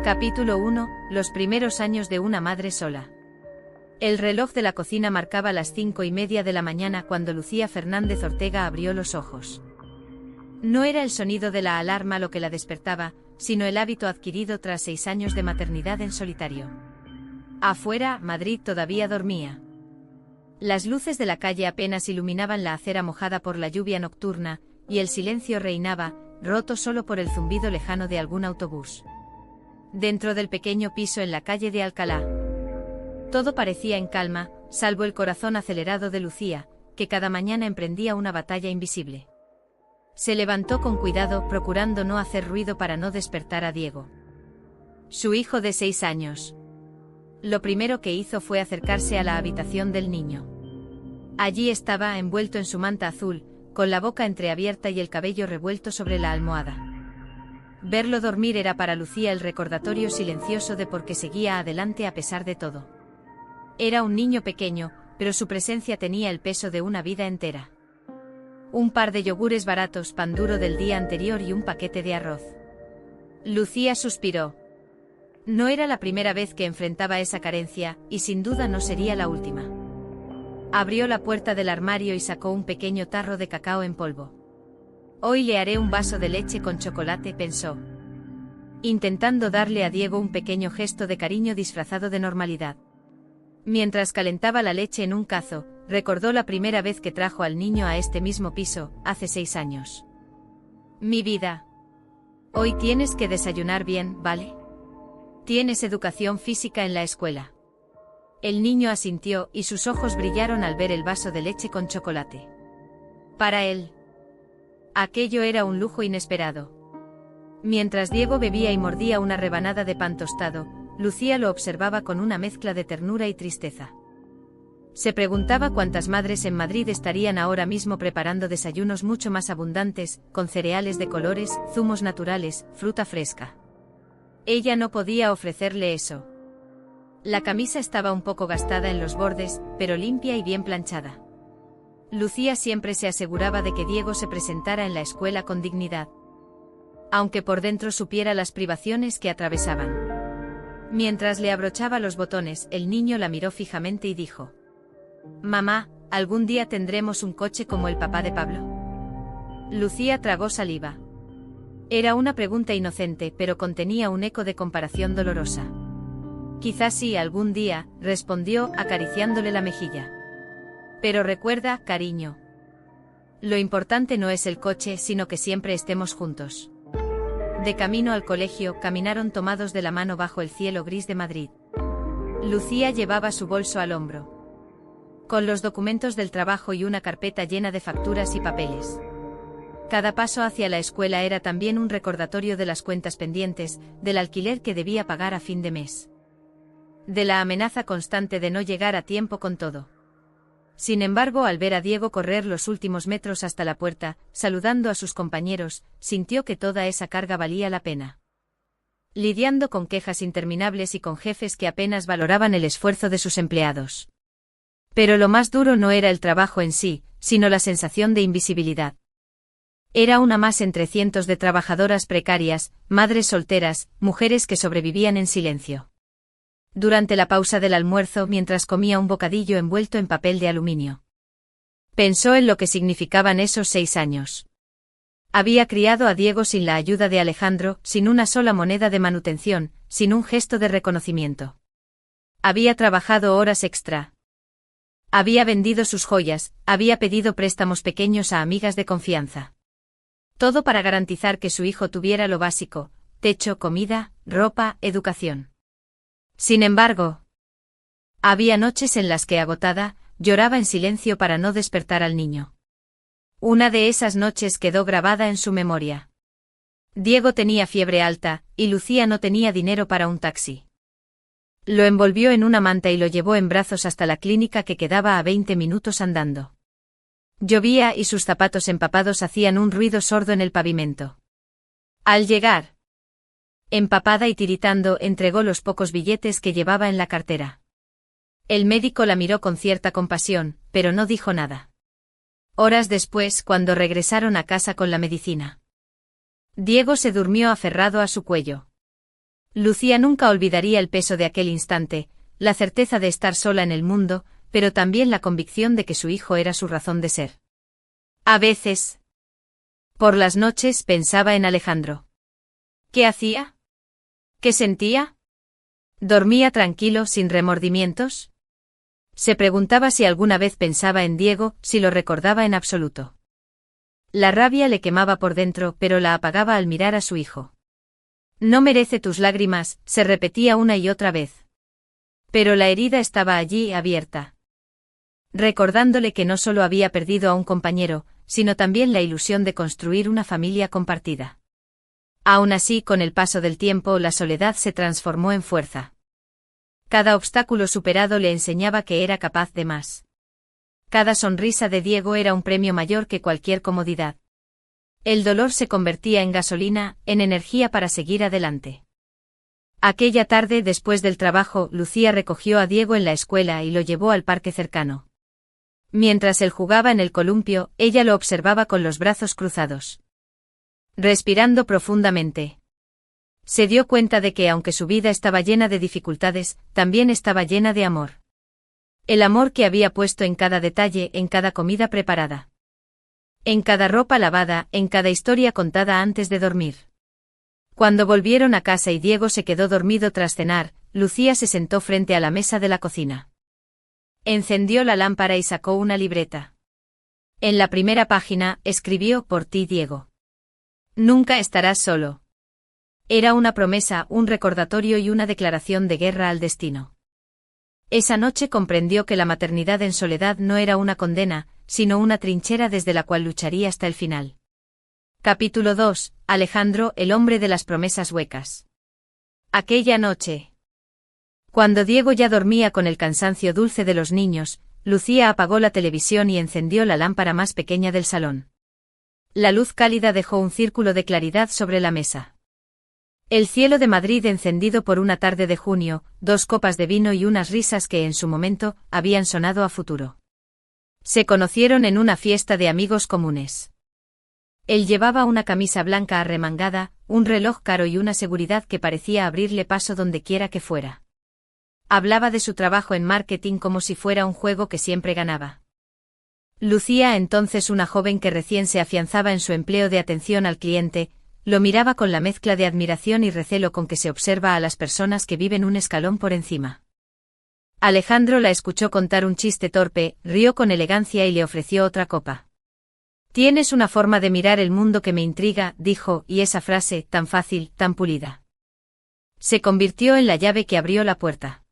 Capítulo 1. Los primeros años de una madre sola. El reloj de la cocina marcaba las 5:30 de la mañana cuando Lucía Fernández Ortega abrió los ojos. No era el sonido de la alarma lo que la despertaba, sino el hábito adquirido tras 6 años de maternidad en solitario. Afuera, Madrid todavía dormía. Las luces de la calle apenas iluminaban la acera mojada por la lluvia nocturna, y el silencio reinaba, roto solo por el zumbido lejano de algún autobús. Dentro del pequeño piso en la calle de Alcalá, todo parecía en calma, salvo el corazón acelerado de Lucía, que cada mañana emprendía una batalla invisible. Se levantó con cuidado, procurando no hacer ruido para no despertar a Diego, su hijo de 6 años. Lo primero que hizo fue acercarse a la habitación del niño. Allí estaba, envuelto en su manta azul, con la boca entreabierta y el cabello revuelto sobre la almohada. Verlo dormir era para Lucía el recordatorio silencioso de por qué seguía adelante a pesar de todo. Era un niño pequeño, pero su presencia tenía el peso de una vida entera. Un par de yogures baratos, pan duro del día anterior y un paquete de arroz. Lucía suspiró. No era la primera vez que enfrentaba esa carencia, y sin duda no sería la última. Abrió la puerta del armario y sacó un pequeño tarro de cacao en polvo. Hoy le haré un vaso de leche con chocolate, pensó, intentando darle a Diego un pequeño gesto de cariño disfrazado de normalidad. Mientras calentaba la leche en un cazo, recordó la primera vez que trajo al niño a este mismo piso, hace 6 años. Mi vida. Hoy tienes que desayunar bien, ¿vale? Tienes educación física en la escuela. El niño asintió y sus ojos brillaron al ver el vaso de leche con chocolate. Para él, aquello era un lujo inesperado. Mientras Diego bebía y mordía una rebanada de pan tostado, Lucía lo observaba con una mezcla de ternura y tristeza. Se preguntaba cuántas madres en Madrid estarían ahora mismo preparando desayunos mucho más abundantes, con cereales de colores, zumos naturales, fruta fresca. Ella no podía ofrecerle eso. La camisa estaba un poco gastada en los bordes, pero limpia y bien planchada. Lucía siempre se aseguraba de que Diego se presentara en la escuela con dignidad, aunque por dentro supiera las privaciones que atravesaban. Mientras le abrochaba los botones, el niño la miró fijamente y dijo: «Mamá, ¿algún día tendremos un coche como el papá de Pablo?» Lucía tragó saliva. Era una pregunta inocente, pero contenía un eco de comparación dolorosa. «Quizás sí, algún día», respondió, acariciándole la mejilla. «Pero recuerda, cariño, lo importante no es el coche, sino que siempre estemos juntos». De camino al colegio, caminaron tomados de la mano bajo el cielo gris de Madrid. Lucía llevaba su bolso al hombro, con los documentos del trabajo y una carpeta llena de facturas y papeles. Cada paso hacia la escuela era también un recordatorio de las cuentas pendientes, del alquiler que debía pagar a fin de mes, de la amenaza constante de no llegar a tiempo con todo. Sin embargo, al ver a Diego correr los últimos metros hasta la puerta, saludando a sus compañeros, sintió que toda esa carga valía la pena. Lidiando con quejas interminables y con jefes que apenas valoraban el esfuerzo de sus empleados. Pero lo más duro no era el trabajo en sí, sino la sensación de invisibilidad. Era una más entre cientos de trabajadoras precarias, madres solteras, mujeres que sobrevivían en silencio. Durante la pausa del almuerzo, mientras comía un bocadillo envuelto en papel de aluminio, pensó en lo que significaban esos 6 años. Había criado a Diego sin la ayuda de Alejandro, sin una sola moneda de manutención, sin un gesto de reconocimiento. Había trabajado horas extra. Había vendido sus joyas, había pedido préstamos pequeños a amigas de confianza. Todo para garantizar que su hijo tuviera lo básico: techo, comida, ropa, educación. Sin embargo, había noches en las que, agotada, lloraba en silencio para no despertar al niño. Una de esas noches quedó grabada en su memoria. Diego tenía fiebre alta, y Lucía no tenía dinero para un taxi. Lo envolvió en una manta y lo llevó en brazos hasta la clínica, que quedaba a 20 minutos andando. Llovía y sus zapatos empapados hacían un ruido sordo en el pavimento. Al llegar, empapada y tiritando, entregó los pocos billetes que llevaba en la cartera. El médico la miró con cierta compasión, pero no dijo nada. Horas después, cuando regresaron a casa con la medicina, Diego se durmió aferrado a su cuello. Lucía nunca olvidaría el peso de aquel instante, la certeza de estar sola en el mundo, pero también la convicción de que su hijo era su razón de ser. A veces, por las noches, pensaba en Alejandro. ¿Qué hacía? ¿Qué sentía? ¿Dormía tranquilo, sin remordimientos? Se preguntaba si alguna vez pensaba en Diego, si lo recordaba en absoluto. La rabia le quemaba por dentro, pero la apagaba al mirar a su hijo. No merece tus lágrimas, se repetía una y otra vez. Pero la herida estaba allí, abierta. Recordándole que no solo había perdido a un compañero, sino también la ilusión de construir una familia compartida. Aún así, con el paso del tiempo, la soledad se transformó en fuerza. Cada obstáculo superado le enseñaba que era capaz de más. Cada sonrisa de Diego era un premio mayor que cualquier comodidad. El dolor se convertía en gasolina, en energía para seguir adelante. Aquella tarde, después del trabajo, Lucía recogió a Diego en la escuela y lo llevó al parque cercano. Mientras él jugaba en el columpio, ella lo observaba con los brazos cruzados. Respirando profundamente. Se dio cuenta de que, aunque su vida estaba llena de dificultades, también estaba llena de amor. El amor que había puesto en cada detalle, en cada comida preparada. En cada ropa lavada, en cada historia contada antes de dormir. Cuando volvieron a casa y Diego se quedó dormido tras cenar, Lucía se sentó frente a la mesa de la cocina. Encendió la lámpara y sacó una libreta. En la primera página, escribió: por ti, Diego. Nunca estarás solo. Era una promesa, un recordatorio y una declaración de guerra al destino. Esa noche comprendió que la maternidad en soledad no era una condena, sino una trinchera desde la cual lucharía hasta el final. Capítulo 2. Alejandro, el hombre de las promesas huecas. Aquella noche. Cuando Diego ya dormía con el cansancio dulce de los niños, Lucía apagó la televisión y encendió la lámpara más pequeña del salón. La luz cálida dejó un círculo de claridad sobre la mesa. El cielo de Madrid encendido por una tarde de junio, 2 copas de vino y unas risas que en su momento habían sonado a futuro. Se conocieron en una fiesta de amigos comunes. Él llevaba una camisa blanca arremangada, un reloj caro y una seguridad que parecía abrirle paso donde quiera que fuera. Hablaba de su trabajo en marketing como si fuera un juego que siempre ganaba. Lucía, entonces una joven que recién se afianzaba en su empleo de atención al cliente, lo miraba con la mezcla de admiración y recelo con que se observa a las personas que viven un escalón por encima. Alejandro la escuchó contar un chiste torpe, rió con elegancia y le ofreció otra copa. Tienes una forma de mirar el mundo que me intriga, dijo, y esa frase, tan fácil, tan pulida, se convirtió en la llave que abrió la puerta.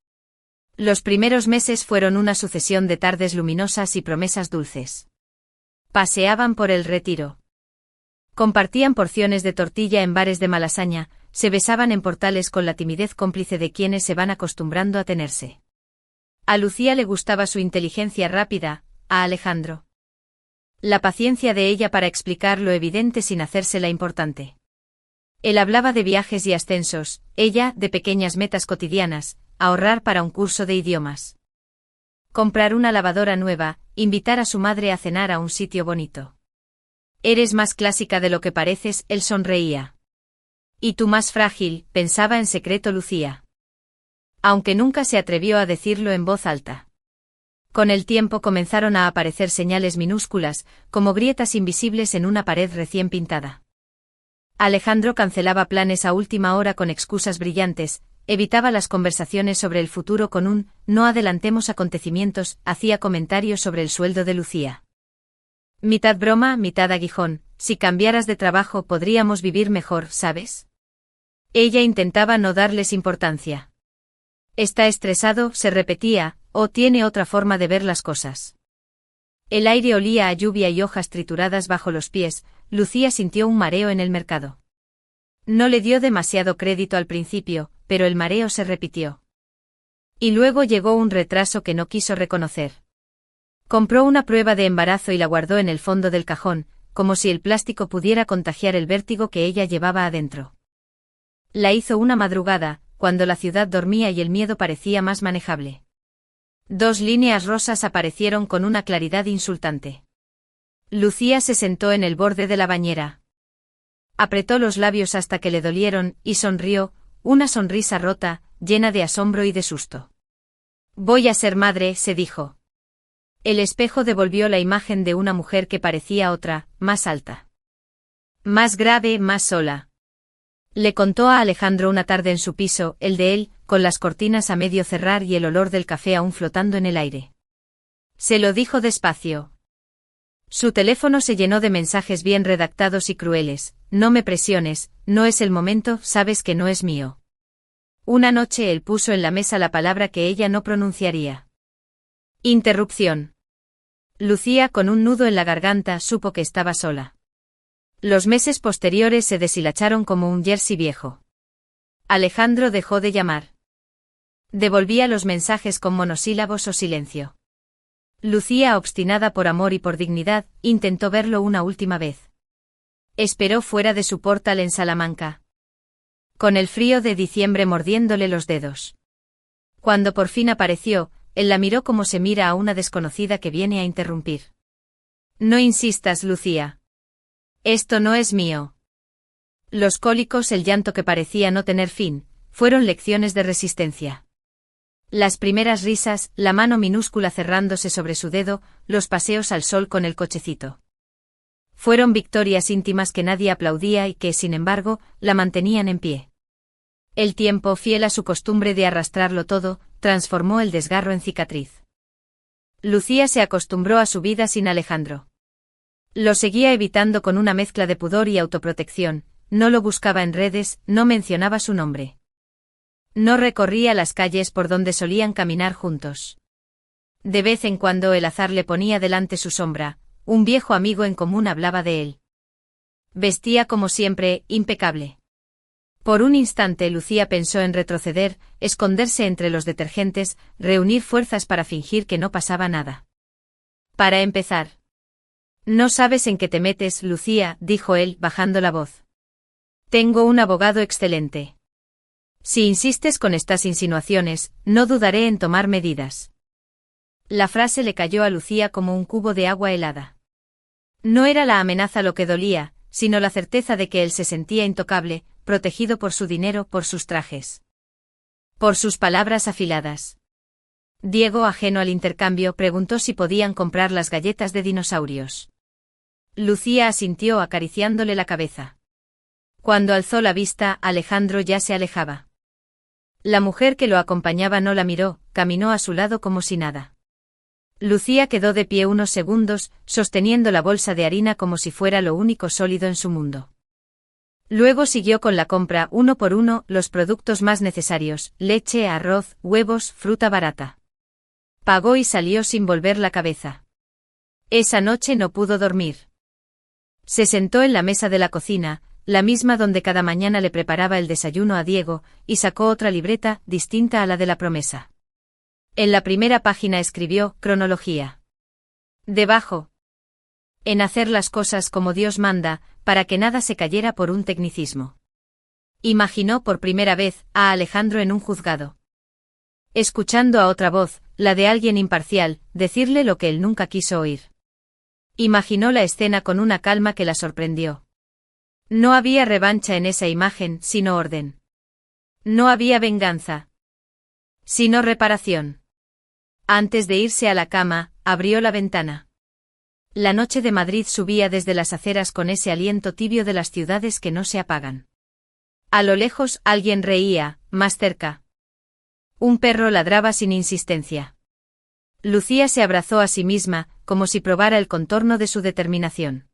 Los primeros meses fueron una sucesión de tardes luminosas y promesas dulces. Paseaban por el Retiro. Compartían porciones de tortilla en bares de Malasaña, se besaban en portales con la timidez cómplice de quienes se van acostumbrando a tenerse. A Lucía le gustaba su inteligencia rápida, a Alejandro la paciencia de ella para explicar lo evidente sin hacérsela importante. Él hablaba de viajes y ascensos, ella de pequeñas metas cotidianas, ahorrar para un curso de idiomas. Comprar una lavadora nueva, invitar a su madre a cenar a un sitio bonito. Eres más clásica de lo que pareces, él sonreía. Y tú más frágil, pensaba en secreto Lucía. Aunque nunca se atrevió a decirlo en voz alta. Con el tiempo comenzaron a aparecer señales minúsculas, como grietas invisibles en una pared recién pintada. Alejandro cancelaba planes a última hora con excusas brillantes, evitaba las conversaciones sobre el futuro con un «no adelantemos acontecimientos», hacía comentarios sobre el sueldo de Lucía. Mitad broma, mitad aguijón, si cambiaras de trabajo podríamos vivir mejor, ¿sabes? Ella intentaba no darles importancia. Está estresado, se repetía, o tiene otra forma de ver las cosas. El aire olía a lluvia y hojas trituradas bajo los pies, Lucía sintió un mareo en el mercado. No le dio demasiado crédito al principio, pero el mareo se repitió. Y luego llegó un retraso que no quiso reconocer. Compró una prueba de embarazo y la guardó en el fondo del cajón, como si el plástico pudiera contagiar el vértigo que ella llevaba adentro. La hizo una madrugada, cuando la ciudad dormía y el miedo parecía más manejable. 2 líneas rosas aparecieron con una claridad insultante. Lucía se sentó en el borde de la bañera. Apretó los labios hasta que le dolieron, y sonrió, una sonrisa rota, llena de asombro y de susto. Voy a ser madre, se dijo. El espejo devolvió la imagen de una mujer que parecía otra, más alta. Más grave, más sola. Le contó a Alejandro una tarde en su piso, el de él, con las cortinas a medio cerrar y el olor del café aún flotando en el aire. Se lo dijo despacio. Su teléfono se llenó de mensajes bien redactados y crueles. No me presiones, no es el momento, sabes que no es mío. Una noche él puso en la mesa la palabra que ella no pronunciaría. Interrupción. Lucía, con un nudo en la garganta, supo que estaba sola. Los meses posteriores se deshilacharon como un jersey viejo. Alejandro dejó de llamar. Devolvía los mensajes con monosílabos o silencio. Lucía, obstinada por amor y por dignidad, intentó verlo una última vez. Esperó fuera de su portal en Salamanca, con el frío de diciembre mordiéndole los dedos. Cuando por fin apareció, él la miró como se mira a una desconocida que viene a interrumpir. No insistas, Lucía. Esto no es mío. Los cólicos, el llanto que parecía no tener fin, fueron lecciones de resistencia. Las primeras risas, la mano minúscula cerrándose sobre su dedo, los paseos al sol con el cochecito. Fueron victorias íntimas que nadie aplaudía y que, sin embargo, la mantenían en pie. El tiempo, fiel a su costumbre de arrastrarlo todo, transformó el desgarro en cicatriz. Lucía se acostumbró a su vida sin Alejandro. Lo seguía evitando con una mezcla de pudor y autoprotección, no lo buscaba en redes, no mencionaba su nombre. No recorría las calles por donde solían caminar juntos. De vez en cuando el azar le ponía delante su sombra, un viejo amigo en común hablaba de él. Vestía como siempre, impecable. Por un instante Lucía pensó en retroceder, esconderse entre los detergentes, reunir fuerzas para fingir que no pasaba nada. Para empezar. No sabes en qué te metes, Lucía, dijo él, bajando la voz. Tengo un abogado excelente. Si insistes con estas insinuaciones, no dudaré en tomar medidas. La frase le cayó a Lucía como un cubo de agua helada. No era la amenaza lo que dolía, sino la certeza de que él se sentía intocable, protegido por su dinero, por sus trajes. Por sus palabras afiladas. Diego, ajeno al intercambio, preguntó si podían comprar las galletas de dinosaurios. Lucía asintió acariciándole la cabeza. Cuando alzó la vista, Alejandro ya se alejaba. La mujer que lo acompañaba no la miró, caminó a su lado como si nada. Lucía quedó de pie unos segundos, sosteniendo la bolsa de harina como si fuera lo único sólido en su mundo. Luego siguió con la compra, uno por uno, los productos más necesarios, leche, arroz, huevos, fruta barata. Pagó y salió sin volver la cabeza. Esa noche no pudo dormir. Se sentó en la mesa de la cocina, la misma donde cada mañana le preparaba el desayuno a Diego, y sacó otra libreta, distinta a la de la promesa. En la primera página escribió, cronología. Debajo. En hacer las cosas como Dios manda, para que nada se cayera por un tecnicismo. Imaginó por primera vez a Alejandro en un juzgado. Escuchando a otra voz, la de alguien imparcial, decirle lo que él nunca quiso oír. Imaginó la escena con una calma que la sorprendió. No había revancha en esa imagen, sino orden. No había venganza, sino reparación. Antes de irse a la cama, abrió la ventana. La noche de Madrid subía desde las aceras con ese aliento tibio de las ciudades que no se apagan. A lo lejos, alguien reía, más cerca. Un perro ladraba sin insistencia. Lucía se abrazó a sí misma, como si probara el contorno de su determinación.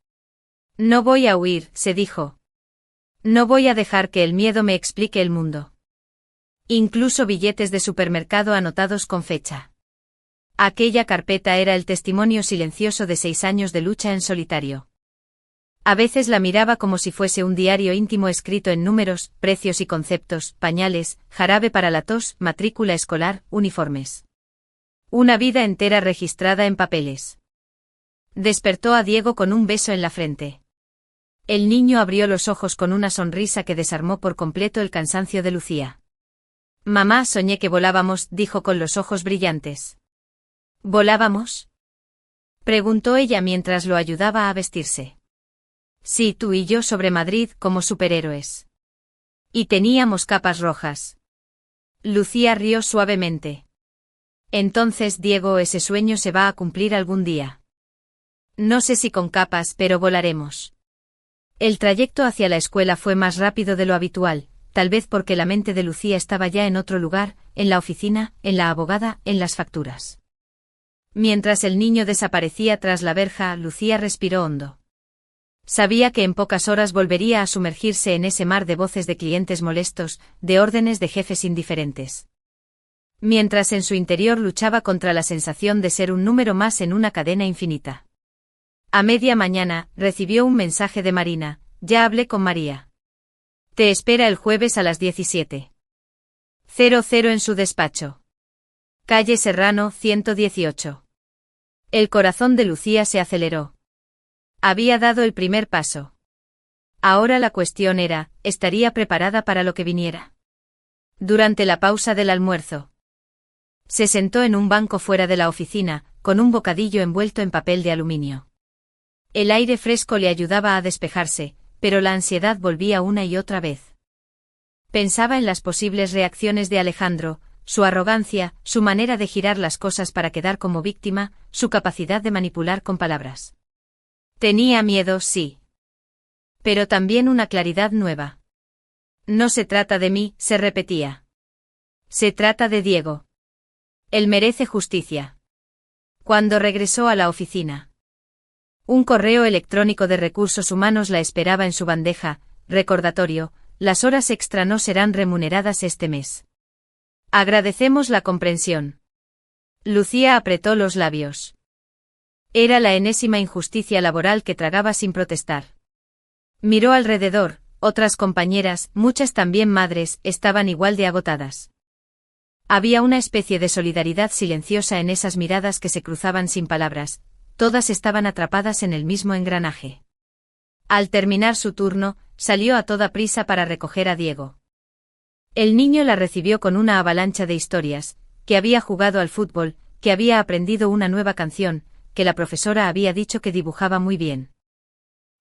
No voy a huir, se dijo. No voy a dejar que el miedo me explique el mundo. Incluso billetes de supermercado anotados con fecha. Aquella carpeta era el testimonio silencioso de 6 años de lucha en solitario. A veces la miraba como si fuese un diario íntimo escrito en números, precios y conceptos, pañales, jarabe para la tos, matrícula escolar, uniformes. Una vida entera registrada en papeles. Despertó a Diego con un beso en la frente. El niño abrió los ojos con una sonrisa que desarmó por completo el cansancio de Lucía. Mamá, soñé que volábamos, dijo con los ojos brillantes. ¿Volábamos? Preguntó ella mientras lo ayudaba a vestirse. Sí, tú y yo sobre Madrid como superhéroes. Y teníamos capas rojas. Lucía rió suavemente. Entonces, Diego, ese sueño se va a cumplir algún día. No sé si con capas, pero volaremos. El trayecto hacia la escuela fue más rápido de lo habitual, tal vez porque la mente de Lucía estaba ya en otro lugar, en la oficina, en la abogada, en las facturas. Mientras el niño desaparecía tras la verja, Lucía respiró hondo. Sabía que en pocas horas volvería a sumergirse en ese mar de voces de clientes molestos, de órdenes de jefes indiferentes. Mientras en su interior luchaba contra la sensación de ser un número más en una cadena infinita. A media mañana, recibió un mensaje de Marina: ya hablé con María. Te espera el jueves a las 17:00 en su despacho. Calle Serrano, 118. El corazón de Lucía se aceleró. Había dado el primer paso. Ahora la cuestión era, ¿estaría preparada para lo que viniera? Durante la pausa del almuerzo, se sentó en un banco fuera de la oficina, con un bocadillo envuelto en papel de aluminio. El aire fresco le ayudaba a despejarse, pero la ansiedad volvía una y otra vez. Pensaba en las posibles reacciones de Alejandro, su arrogancia, su manera de girar las cosas para quedar como víctima, su capacidad de manipular con palabras. Tenía miedo, sí. Pero también una claridad nueva. No se trata de mí, se repetía. Se trata de Diego. Él merece justicia. Cuando regresó a la oficina, un correo electrónico de Recursos Humanos la esperaba en su bandeja: recordatorio, las horas extra no serán remuneradas este mes. Agradecemos la comprensión. Lucía apretó los labios. Era la enésima injusticia laboral que tragaba sin protestar. Miró alrededor, otras compañeras, muchas también madres, estaban igual de agotadas. Había una especie de solidaridad silenciosa en esas miradas que se cruzaban sin palabras, todas estaban atrapadas en el mismo engranaje. Al terminar su turno, salió a toda prisa para recoger a Diego. El niño la recibió con una avalancha de historias: que había jugado al fútbol, que había aprendido una nueva canción, que la profesora había dicho que dibujaba muy bien.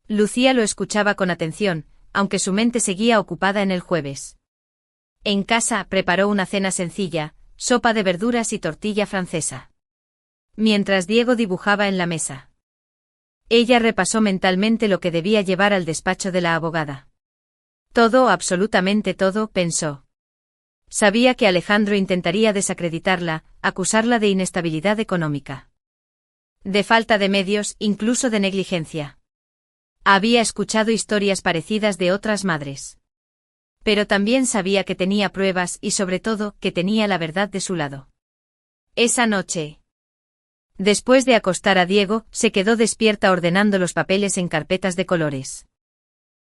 Lucía lo escuchaba con atención, aunque su mente seguía ocupada en el jueves. En casa preparó una cena sencilla: sopa de verduras y tortilla francesa. Mientras Diego dibujaba en la mesa, ella repasó mentalmente lo que debía llevar al despacho de la abogada. Todo, absolutamente todo, pensó. Sabía que Alejandro intentaría desacreditarla, acusarla de inestabilidad económica, de falta de medios, incluso de negligencia. Había escuchado historias parecidas de otras madres. Pero también sabía que tenía pruebas y, sobre todo, que tenía la verdad de su lado. Esa noche, después de acostar a Diego, se quedó despierta ordenando los papeles en carpetas de colores.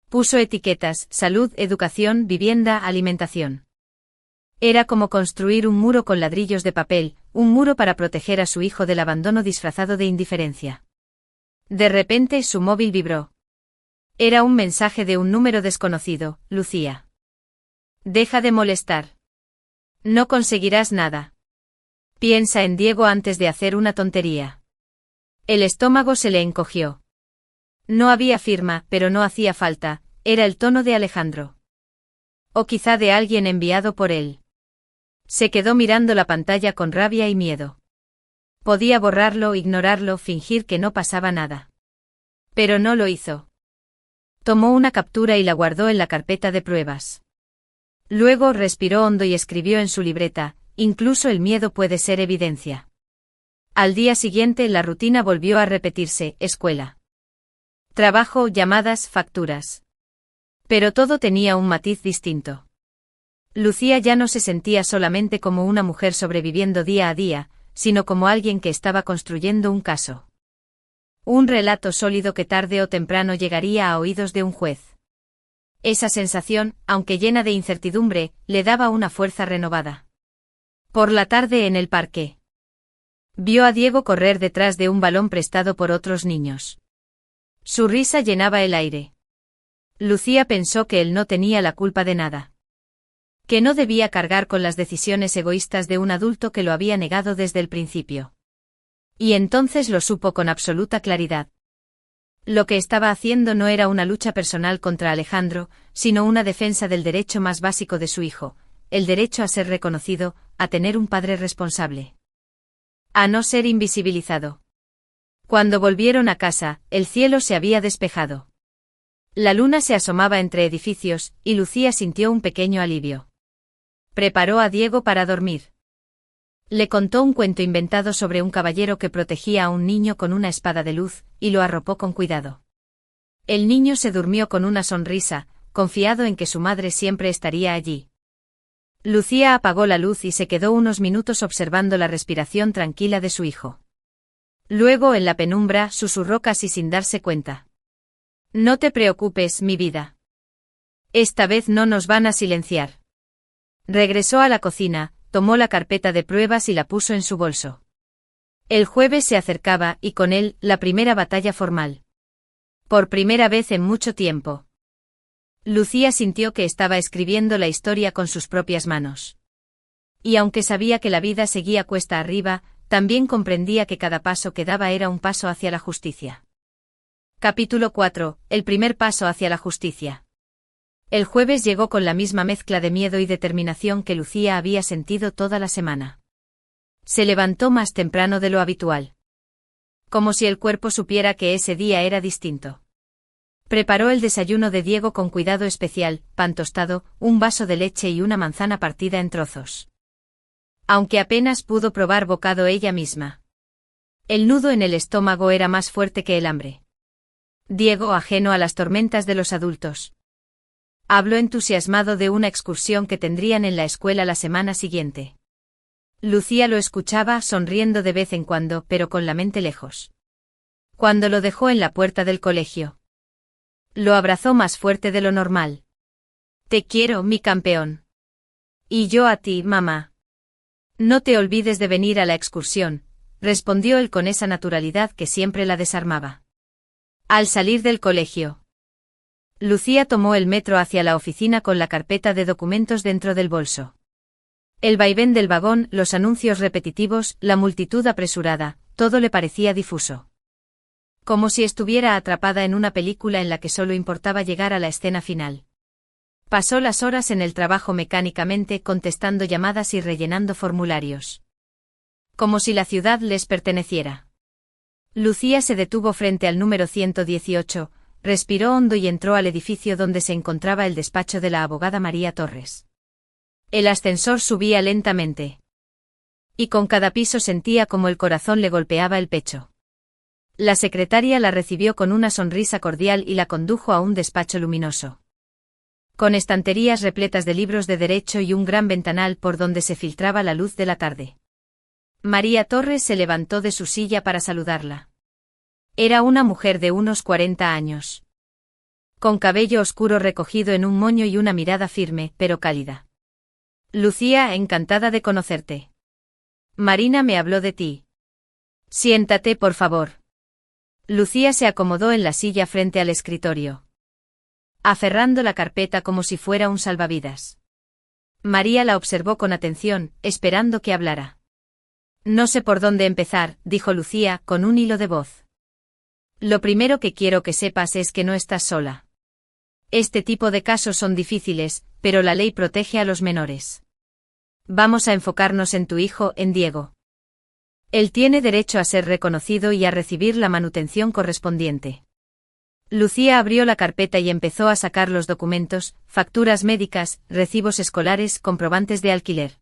Puso etiquetas: salud, educación, vivienda, alimentación. Era como construir un muro con ladrillos de papel, un muro para proteger a su hijo del abandono disfrazado de indiferencia. De repente su móvil vibró. Era un mensaje de un número desconocido: Lucía. Deja de molestar. No conseguirás nada. Piensa en Diego antes de hacer una tontería. El estómago se le encogió. No había firma, pero no hacía falta, era el tono de Alejandro. O quizá de alguien enviado por él. Se quedó mirando la pantalla con rabia y miedo. Podía borrarlo, ignorarlo, fingir que no pasaba nada. Pero no lo hizo. Tomó una captura y la guardó en la carpeta de pruebas. Luego respiró hondo y escribió en su libreta: incluso el miedo puede ser evidencia. Al día siguiente la rutina volvió a repetirse: escuela, trabajo, llamadas, facturas. Pero todo tenía un matiz distinto. Lucía ya no se sentía solamente como una mujer sobreviviendo día a día, sino como alguien que estaba construyendo un caso. Un relato sólido que tarde o temprano llegaría a oídos de un juez. Esa sensación, aunque llena de incertidumbre, le daba una fuerza renovada. Por la tarde en el parque, vio a Diego correr detrás de un balón prestado por otros niños. Su risa llenaba el aire. Lucía pensó que él no tenía la culpa de nada. Que no debía cargar con las decisiones egoístas de un adulto que lo había negado desde el principio. Y entonces lo supo con absoluta claridad. Lo que estaba haciendo no era una lucha personal contra Alejandro, sino una defensa del derecho más básico de su hijo, el derecho a ser reconocido, a tener un padre responsable. A no ser invisibilizado. Cuando volvieron a casa, el cielo se había despejado. La luna se asomaba entre edificios, y Lucía sintió un pequeño alivio. Preparó a Diego para dormir. Le contó un cuento inventado sobre un caballero que protegía a un niño con una espada de luz, y lo arropó con cuidado. El niño se durmió con una sonrisa, confiado en que su madre siempre estaría allí. Lucía apagó la luz y se quedó unos minutos observando la respiración tranquila de su hijo. Luego, en la penumbra, susurró casi sin darse cuenta. No te preocupes, mi vida. Esta vez no nos van a silenciar. Regresó a la cocina, tomó la carpeta de pruebas y la puso en su bolso. El jueves se acercaba, y con él, la primera batalla formal. Por primera vez en mucho tiempo. Lucía sintió que estaba escribiendo la historia con sus propias manos. Y aunque sabía que la vida seguía cuesta arriba, también comprendía que cada paso que daba era un paso hacia la justicia. Capítulo 4. El primer paso hacia la justicia. El jueves llegó con la misma mezcla de miedo y determinación que Lucía había sentido toda la semana. Se levantó más temprano de lo habitual. Como si el cuerpo supiera que ese día era distinto. Preparó el desayuno de Diego con cuidado especial, pan tostado, un vaso de leche y una manzana partida en trozos. Aunque apenas pudo probar bocado ella misma. El nudo en el estómago era más fuerte que el hambre. Diego, ajeno a las tormentas de los adultos. Habló entusiasmado de una excursión que tendrían en la escuela la semana siguiente. Lucía lo escuchaba, sonriendo de vez en cuando, pero con la mente lejos. Cuando lo dejó en la puerta del colegio. Lo abrazó más fuerte de lo normal. Te quiero, mi campeón. Y yo a ti, mamá. No te olvides de venir a la excursión, respondió él con esa naturalidad que siempre la desarmaba. Al salir del colegio. Lucía tomó el metro hacia la oficina con la carpeta de documentos dentro del bolso. El vaivén del vagón, los anuncios repetitivos, la multitud apresurada, todo le parecía difuso. Como si estuviera atrapada en una película en la que solo importaba llegar a la escena final. Pasó las horas en el trabajo mecánicamente, contestando llamadas y rellenando formularios. Como si la ciudad les perteneciera. Lucía se detuvo frente al número 118, respiró hondo y entró al edificio donde se encontraba el despacho de la abogada María Torres. El ascensor subía lentamente. Y con cada piso sentía como el corazón le golpeaba el pecho. La secretaria la recibió con una sonrisa cordial y la condujo a un despacho luminoso. Con estanterías repletas de libros de derecho y un gran ventanal por donde se filtraba la luz de la tarde. María Torres se levantó de su silla para saludarla. Era una mujer de unos 40 años. Con cabello oscuro recogido en un moño y una mirada firme, pero cálida. Lucía, encantada de conocerte. Marina me habló de ti. Siéntate, por favor. Lucía se acomodó en la silla frente al escritorio. Aferrando la carpeta como si fuera un salvavidas. María la observó con atención, esperando que hablara. No sé por dónde empezar, dijo Lucía, con un hilo de voz. Lo primero que quiero que sepas es que no estás sola. Este tipo de casos son difíciles, pero la ley protege a los menores. Vamos a enfocarnos en tu hijo, en Diego. Él tiene derecho a ser reconocido y a recibir la manutención correspondiente. Lucía abrió la carpeta y empezó a sacar los documentos, facturas médicas, recibos escolares, comprobantes de alquiler.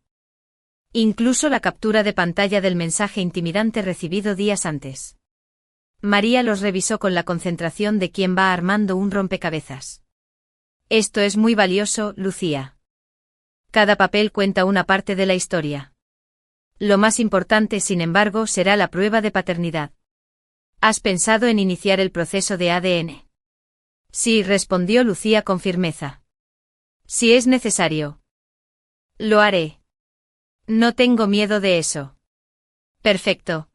Incluso la captura de pantalla del mensaje intimidante recibido días antes. María los revisó con la concentración de quien va armando un rompecabezas. Esto es muy valioso, Lucía. Cada papel cuenta una parte de la historia. Lo más importante, sin embargo, será la prueba de paternidad. ¿Has pensado en iniciar el proceso de ADN? Sí, respondió Lucía con firmeza. Si es necesario. Lo haré. No tengo miedo de eso. Perfecto.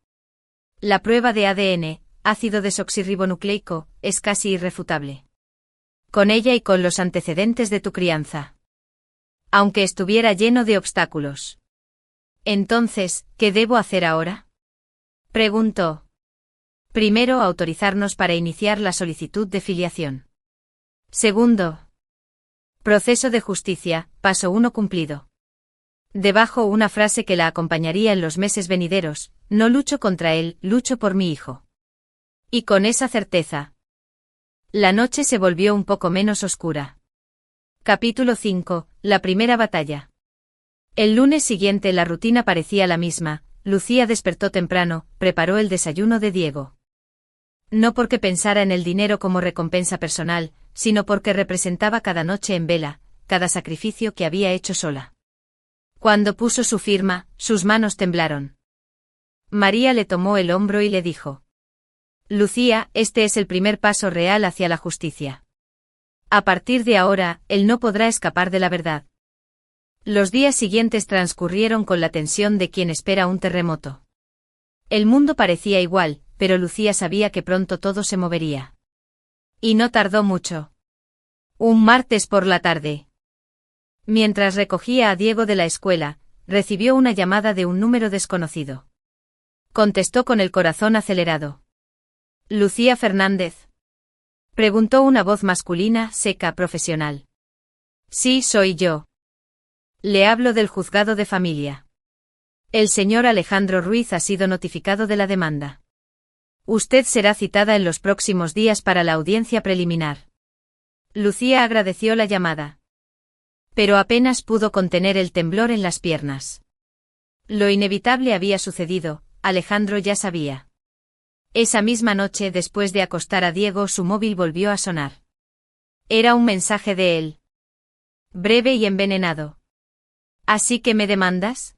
La prueba de ADN, ácido desoxirribonucleico, es casi irrefutable. Con ella y con los antecedentes de tu crianza. Aunque estuviera lleno de obstáculos. Entonces, ¿qué debo hacer ahora? Preguntó. Primero, autorizarnos para iniciar la solicitud de filiación. Segundo, proceso de justicia, paso 1 cumplido. Debajo una frase que la acompañaría en los meses venideros: no lucho contra él, lucho por mi hijo. Y con esa certeza, la noche se volvió un poco menos oscura. Capítulo 5. La primera batalla. El lunes siguiente la rutina parecía la misma. Lucía despertó temprano, preparó el desayuno de Diego. No porque pensara en el dinero como recompensa personal, sino porque representaba cada noche en vela, cada sacrificio que había hecho sola. Cuando puso su firma, sus manos temblaron. María le tomó el hombro y le dijo: Lucía, este es el primer paso real hacia la justicia. A partir de ahora, él no podrá escapar de la verdad. Los días siguientes transcurrieron con la tensión de quien espera un terremoto. El mundo parecía igual, pero Lucía sabía que pronto todo se movería. Y no tardó mucho. Un martes por la tarde, mientras recogía a Diego de la escuela, recibió una llamada de un número desconocido. Contestó con el corazón acelerado. ¿Lucía Fernández?, preguntó una voz masculina, seca, profesional. Sí, soy yo. Le hablo del juzgado de familia. El señor Alejandro Ruiz ha sido notificado de la demanda. Usted será citada en los próximos días para la audiencia preliminar. Lucía agradeció la llamada, pero apenas pudo contener el temblor en las piernas. Lo inevitable había sucedido, Alejandro ya sabía. Esa misma noche, después de acostar a Diego, su móvil volvió a sonar. Era un mensaje de él. Breve y envenenado. ¿Así que me demandas?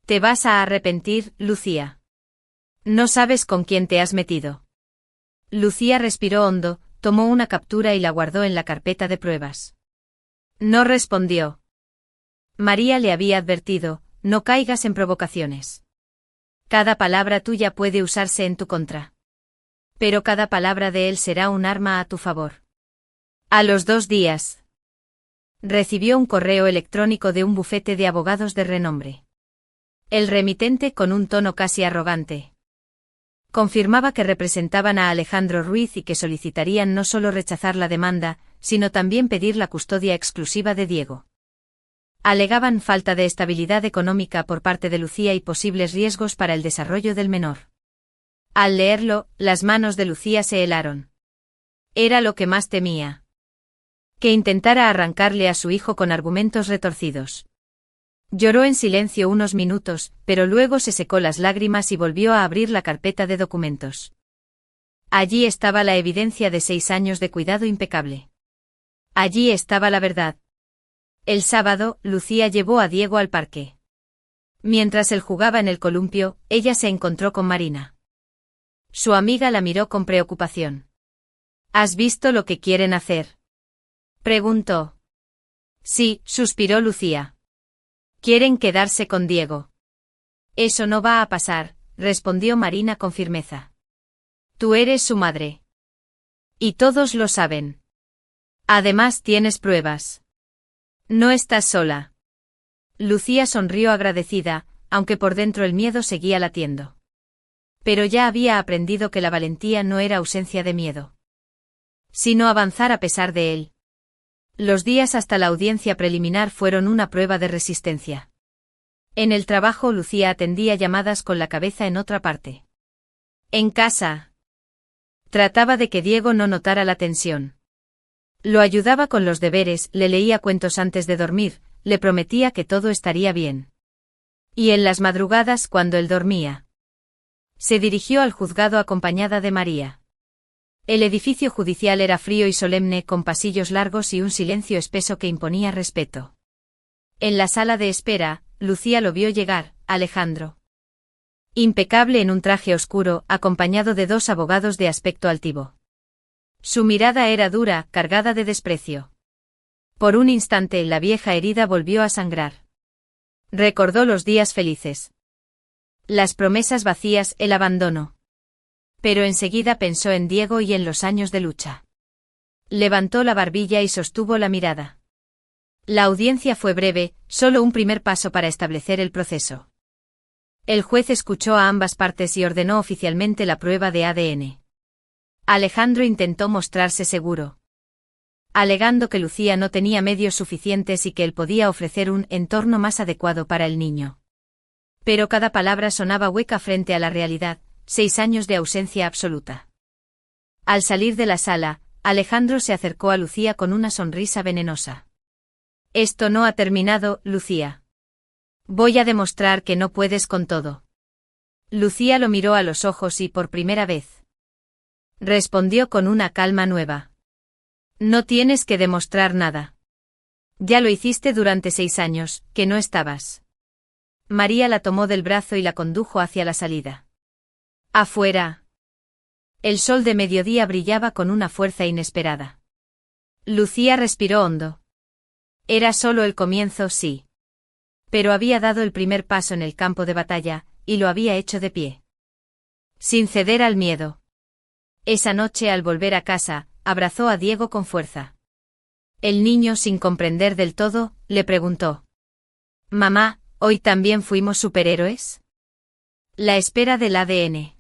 Te vas a arrepentir, Lucía. No sabes con quién te has metido. Lucía respiró hondo, tomó una captura y la guardó en la carpeta de pruebas. No respondió. María le había advertido: no caigas en provocaciones. Cada palabra tuya puede usarse en tu contra. Pero cada palabra de él será un arma a tu favor. A los 2 días, recibió un correo electrónico de un bufete de abogados de renombre. El remitente, con un tono casi arrogante, confirmaba que representaban a Alejandro Ruiz y que solicitarían no solo rechazar la demanda, sino también pedir la custodia exclusiva de Diego. Alegaban falta de estabilidad económica por parte de Lucía y posibles riesgos para el desarrollo del menor. Al leerlo, las manos de Lucía se helaron. Era lo que más temía. Que intentara arrancarle a su hijo con argumentos retorcidos. Lloró en silencio unos minutos, pero luego se secó las lágrimas y volvió a abrir la carpeta de documentos. Allí estaba la evidencia de 6 años de cuidado impecable. Allí estaba la verdad. El sábado, Lucía llevó a Diego al parque. Mientras él jugaba en el columpio, ella se encontró con Marina. Su amiga la miró con preocupación. ¿Has visto lo que quieren hacer?, preguntó. Sí, suspiró Lucía. Quieren quedarse con Diego. Eso no va a pasar, respondió Marina con firmeza. Tú eres su madre. Y todos lo saben. Además tienes pruebas. No estás sola. Lucía sonrió agradecida, aunque por dentro el miedo seguía latiendo. Pero ya había aprendido que la valentía no era ausencia de miedo, sino avanzar a pesar de él. Los días hasta la audiencia preliminar fueron una prueba de resistencia. En el trabajo, Lucía atendía llamadas con la cabeza en otra parte. En casa, trataba de que Diego no notara la tensión. Lo ayudaba con los deberes, le leía cuentos antes de dormir, le prometía que todo estaría bien. Y en las madrugadas, cuando él dormía, se dirigió al juzgado acompañada de María. El edificio judicial era frío y solemne, con pasillos largos y un silencio espeso que imponía respeto. En la sala de espera, Lucía lo vio llegar, Alejandro. Impecable en un traje oscuro, acompañado de 2 abogados de aspecto altivo. Su mirada era dura, cargada de desprecio. Por un instante la vieja herida volvió a sangrar. Recordó los días felices, las promesas vacías, el abandono. Pero enseguida pensó en Diego y en los años de lucha. Levantó la barbilla y sostuvo la mirada. La audiencia fue breve, solo un primer paso para establecer el proceso. El juez escuchó a ambas partes y ordenó oficialmente la prueba de ADN. Alejandro intentó mostrarse seguro, alegando que Lucía no tenía medios suficientes y que él podía ofrecer un entorno más adecuado para el niño. Pero cada palabra sonaba hueca frente a la realidad, 6 años de ausencia absoluta. Al salir de la sala, Alejandro se acercó a Lucía con una sonrisa venenosa. Esto no ha terminado, Lucía. Voy a demostrar que no puedes con todo. Lucía lo miró a los ojos y por primera vez respondió con una calma nueva. No tienes que demostrar nada. Ya lo hiciste durante 6 años, que no estabas. María la tomó del brazo y la condujo hacia la salida. Afuera. El sol de mediodía brillaba con una fuerza inesperada. Lucía respiró hondo. Era solo el comienzo, sí. Pero había dado el primer paso en el campo de batalla, y lo había hecho de pie. Sin ceder al miedo. Esa noche, al volver a casa, abrazó a Diego con fuerza. El niño, sin comprender del todo, le preguntó: «Mamá, ¿hoy también fuimos superhéroes?». La espera del ADN.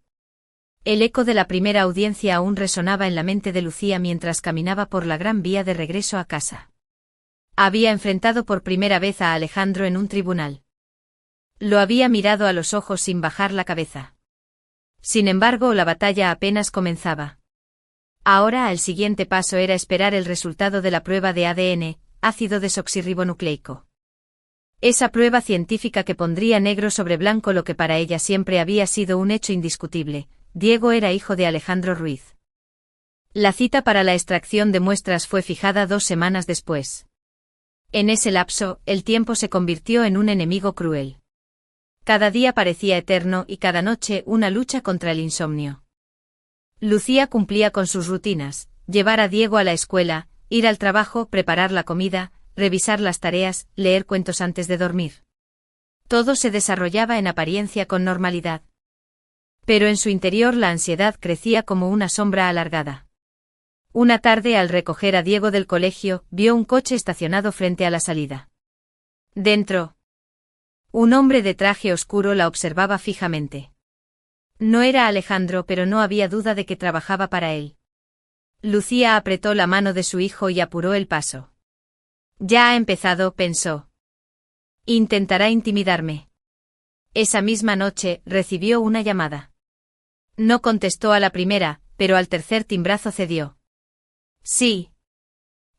El eco de la primera audiencia aún resonaba en la mente de Lucía mientras caminaba por la gran vía de regreso a casa. Había enfrentado por primera vez a Alejandro en un tribunal. Lo había mirado a los ojos sin bajar la cabeza. Sin embargo, la batalla apenas comenzaba. Ahora el siguiente paso era esperar el resultado de la prueba de ADN, ácido desoxirribonucleico. Esa prueba científica que pondría negro sobre blanco lo que para ella siempre había sido un hecho indiscutible: Diego era hijo de Alejandro Ruiz. La cita para la extracción de muestras fue fijada 2 semanas después. En ese lapso, el tiempo se convirtió en un enemigo cruel. Cada día parecía eterno y cada noche una lucha contra el insomnio. Lucía cumplía con sus rutinas: llevar a Diego a la escuela, ir al trabajo, preparar la comida, revisar las tareas, leer cuentos antes de dormir. Todo se desarrollaba en apariencia con normalidad. Pero en su interior la ansiedad crecía como una sombra alargada. Una tarde, al recoger a Diego del colegio, vio un coche estacionado frente a la salida. Dentro, un hombre de traje oscuro la observaba fijamente. No era Alejandro, pero no había duda de que trabajaba para él. Lucía apretó la mano de su hijo y apuró el paso. Ya ha empezado, pensó. Intentará intimidarme. Esa misma noche, recibió una llamada. No contestó a la primera, pero al tercer timbrazo cedió. Sí.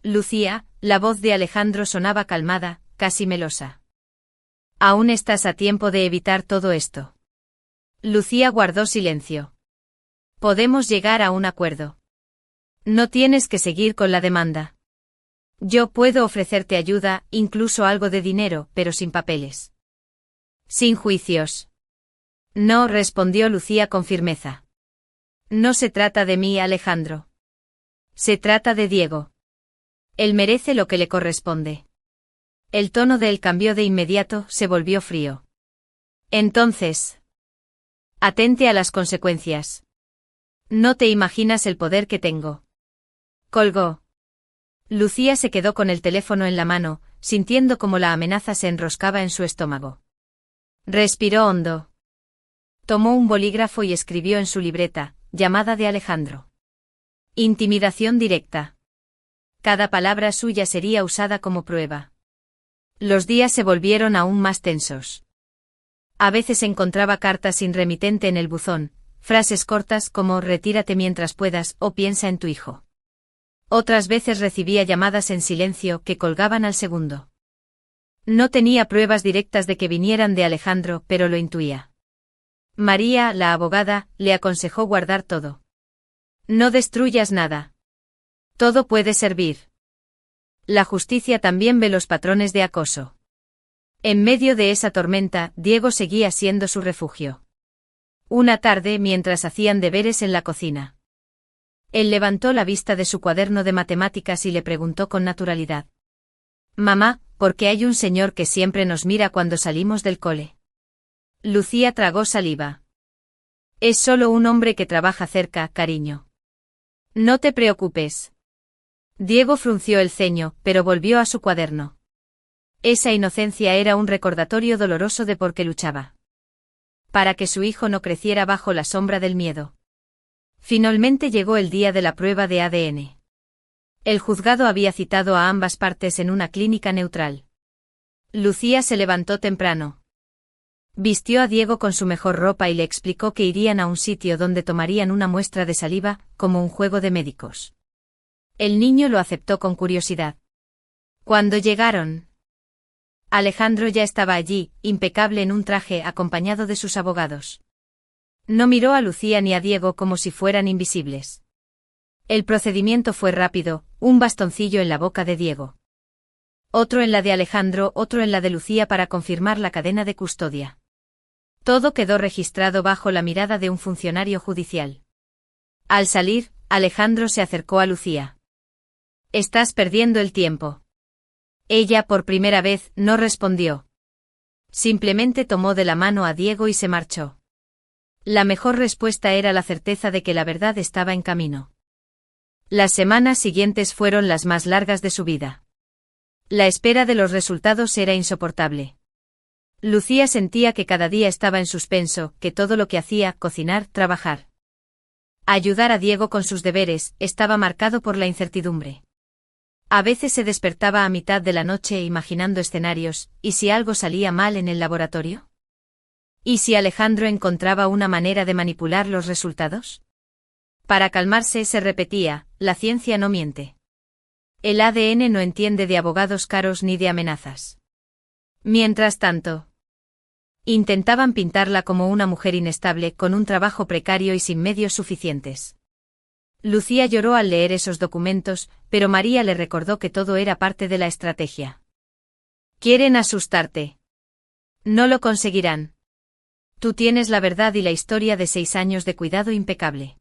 Lucía, la voz de Alejandro sonaba calmada, casi melosa. Aún estás a tiempo de evitar todo esto. Lucía guardó silencio. Podemos llegar a un acuerdo. No tienes que seguir con la demanda. Yo puedo ofrecerte ayuda, incluso algo de dinero, pero sin papeles. Sin juicios. No, respondió Lucía con firmeza. No se trata de mí, Alejandro. Se trata de Diego. Él merece lo que le corresponde. El tono de él cambió de inmediato, se volvió frío. Entonces, atente a las consecuencias. No te imaginas el poder que tengo. Colgó. Lucía se quedó con el teléfono en la mano, sintiendo cómo la amenaza se enroscaba en su estómago. Respiró hondo. Tomó un bolígrafo y escribió en su libreta: llamada de Alejandro. Intimidación directa. Cada palabra suya sería usada como prueba. Los días se volvieron aún más tensos. A veces encontraba cartas sin remitente en el buzón, frases cortas como «retírate mientras puedas» o «piensa en tu hijo». Otras veces recibía llamadas en silencio que colgaban al segundo. No tenía pruebas directas de que vinieran de Alejandro, pero lo intuía. María, la abogada, le aconsejó guardar todo. No destruyas nada. Todo puede servir. La justicia también ve los patrones de acoso. En medio de esa tormenta, Diego seguía siendo su refugio. Una tarde, mientras hacían deberes en la cocina, él levantó la vista de su cuaderno de matemáticas y le preguntó con naturalidad: «Mamá, ¿por qué hay un señor que siempre nos mira cuando salimos del cole?». Lucía tragó saliva. «Es solo un hombre que trabaja cerca, cariño. No te preocupes». Diego frunció el ceño, pero volvió a su cuaderno. Esa inocencia era un recordatorio doloroso de por qué luchaba. para que su hijo no creciera bajo la sombra del miedo. Finalmente llegó el día de la prueba de ADN. El juzgado había citado a ambas partes en una clínica neutral. Lucía se levantó temprano. Vistió a Diego con su mejor ropa y le explicó que irían a un sitio donde tomarían una muestra de saliva, como un juego de médicos. El niño lo aceptó con curiosidad. Cuando llegaron, Alejandro ya estaba allí, impecable en un traje acompañado de sus abogados. No miró a Lucía ni a Diego como si fueran invisibles. El procedimiento fue rápido, un bastoncillo en la boca de Diego. Otro en la de Alejandro, otro en la de Lucía para confirmar la cadena de custodia. Todo quedó registrado bajo la mirada de un funcionario judicial. Al salir, Alejandro se acercó a Lucía. «Estás perdiendo el tiempo». Ella por primera vez no respondió. Simplemente tomó de la mano a Diego y se marchó. La mejor respuesta era la certeza de que la verdad estaba en camino. Las semanas siguientes fueron las más largas de su vida. La espera de los resultados era insoportable. Lucía sentía que cada día estaba en suspenso, que todo lo que hacía, cocinar, trabajar, ayudar a Diego con sus deberes, estaba marcado por la incertidumbre. A veces se despertaba a mitad de la noche imaginando escenarios, ¿y si algo salía mal en el laboratorio? ¿Y si Alejandro encontraba una manera de manipular los resultados? Para calmarse se repetía, la ciencia no miente. El ADN no entiende de abogados caros ni de amenazas. Mientras tanto, intentaban pintarla como una mujer inestable con un trabajo precario y sin medios suficientes. Lucía lloró al leer esos documentos, pero María le recordó que todo era parte de la estrategia. Quieren asustarte. No lo conseguirán. Tú tienes la verdad y la historia de 6 años de cuidado impecable.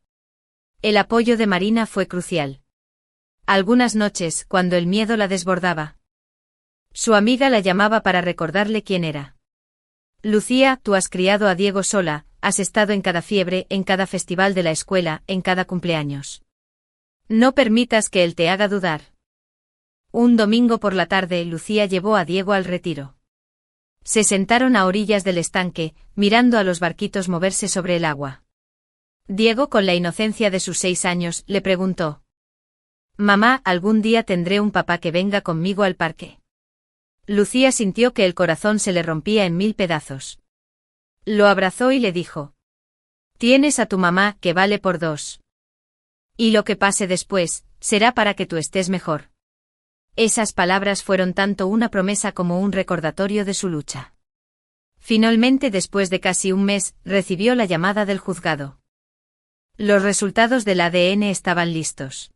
El apoyo de Marina fue crucial. Algunas noches, cuando el miedo la desbordaba, su amiga la llamaba para recordarle quién era. Lucía, tú has criado a Diego sola, has estado en cada fiebre, en cada festival de la escuela, en cada cumpleaños. No permitas que él te haga dudar. Un domingo por la tarde, Lucía llevó a Diego al retiro. Se sentaron a orillas del estanque, mirando a los barquitos moverse sobre el agua. Diego, con la inocencia de sus 6 años, le preguntó: «Mamá, ¿algún día tendré un papá que venga conmigo al parque?» Lucía sintió que el corazón se le rompía en 1000 pedazos. Lo abrazó y le dijo: «Tienes a tu mamá, que vale por 2. Y lo que pase después, será para que tú estés mejor». Esas palabras fueron tanto una promesa como un recordatorio de su lucha. Finalmente, después de casi un mes, recibió la llamada del juzgado. Los resultados del ADN estaban listos.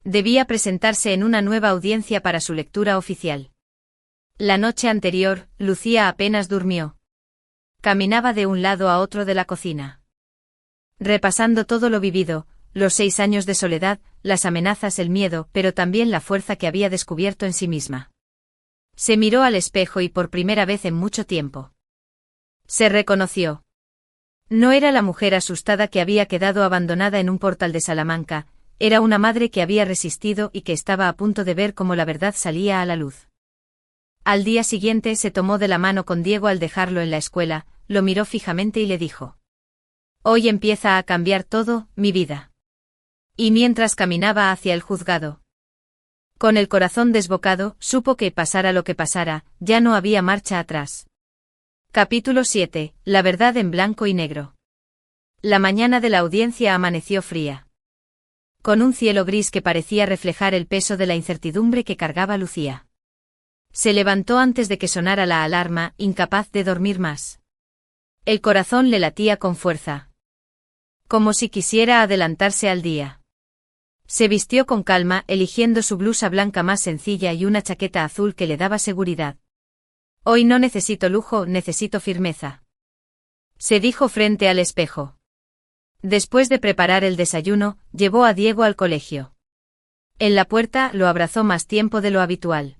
Debía presentarse en una nueva audiencia para su lectura oficial. La noche anterior, Lucía apenas durmió. Caminaba de un lado a otro de la cocina, repasando todo lo vivido, los 6 años de soledad, las amenazas, el miedo, pero también la fuerza que había descubierto en sí misma. Se miró al espejo y por primera vez en mucho tiempo se reconoció. No era la mujer asustada que había quedado abandonada en un portal de Salamanca, era una madre que había resistido y que estaba a punto de ver cómo la verdad salía a la luz. Al día siguiente se tomó de la mano con Diego al dejarlo en la escuela, lo miró fijamente y le dijo: «Hoy empieza a cambiar todo, mi vida». Y mientras caminaba hacia el juzgado, con el corazón desbocado, supo que pasara lo que pasara, ya no había marcha atrás. Capítulo 7. La verdad en blanco y negro. La mañana de la audiencia amaneció fría, con un cielo gris que parecía reflejar el peso de la incertidumbre que cargaba Lucía. Se levantó antes de que sonara la alarma, incapaz de dormir más. El corazón le latía con fuerza, como si quisiera adelantarse al día. Se vistió con calma, eligiendo su blusa blanca más sencilla y una chaqueta azul que le daba seguridad. «Hoy no necesito lujo, necesito firmeza», se dijo frente al espejo. Después de preparar el desayuno, llevó a Diego al colegio. En la puerta lo abrazó más tiempo de lo habitual.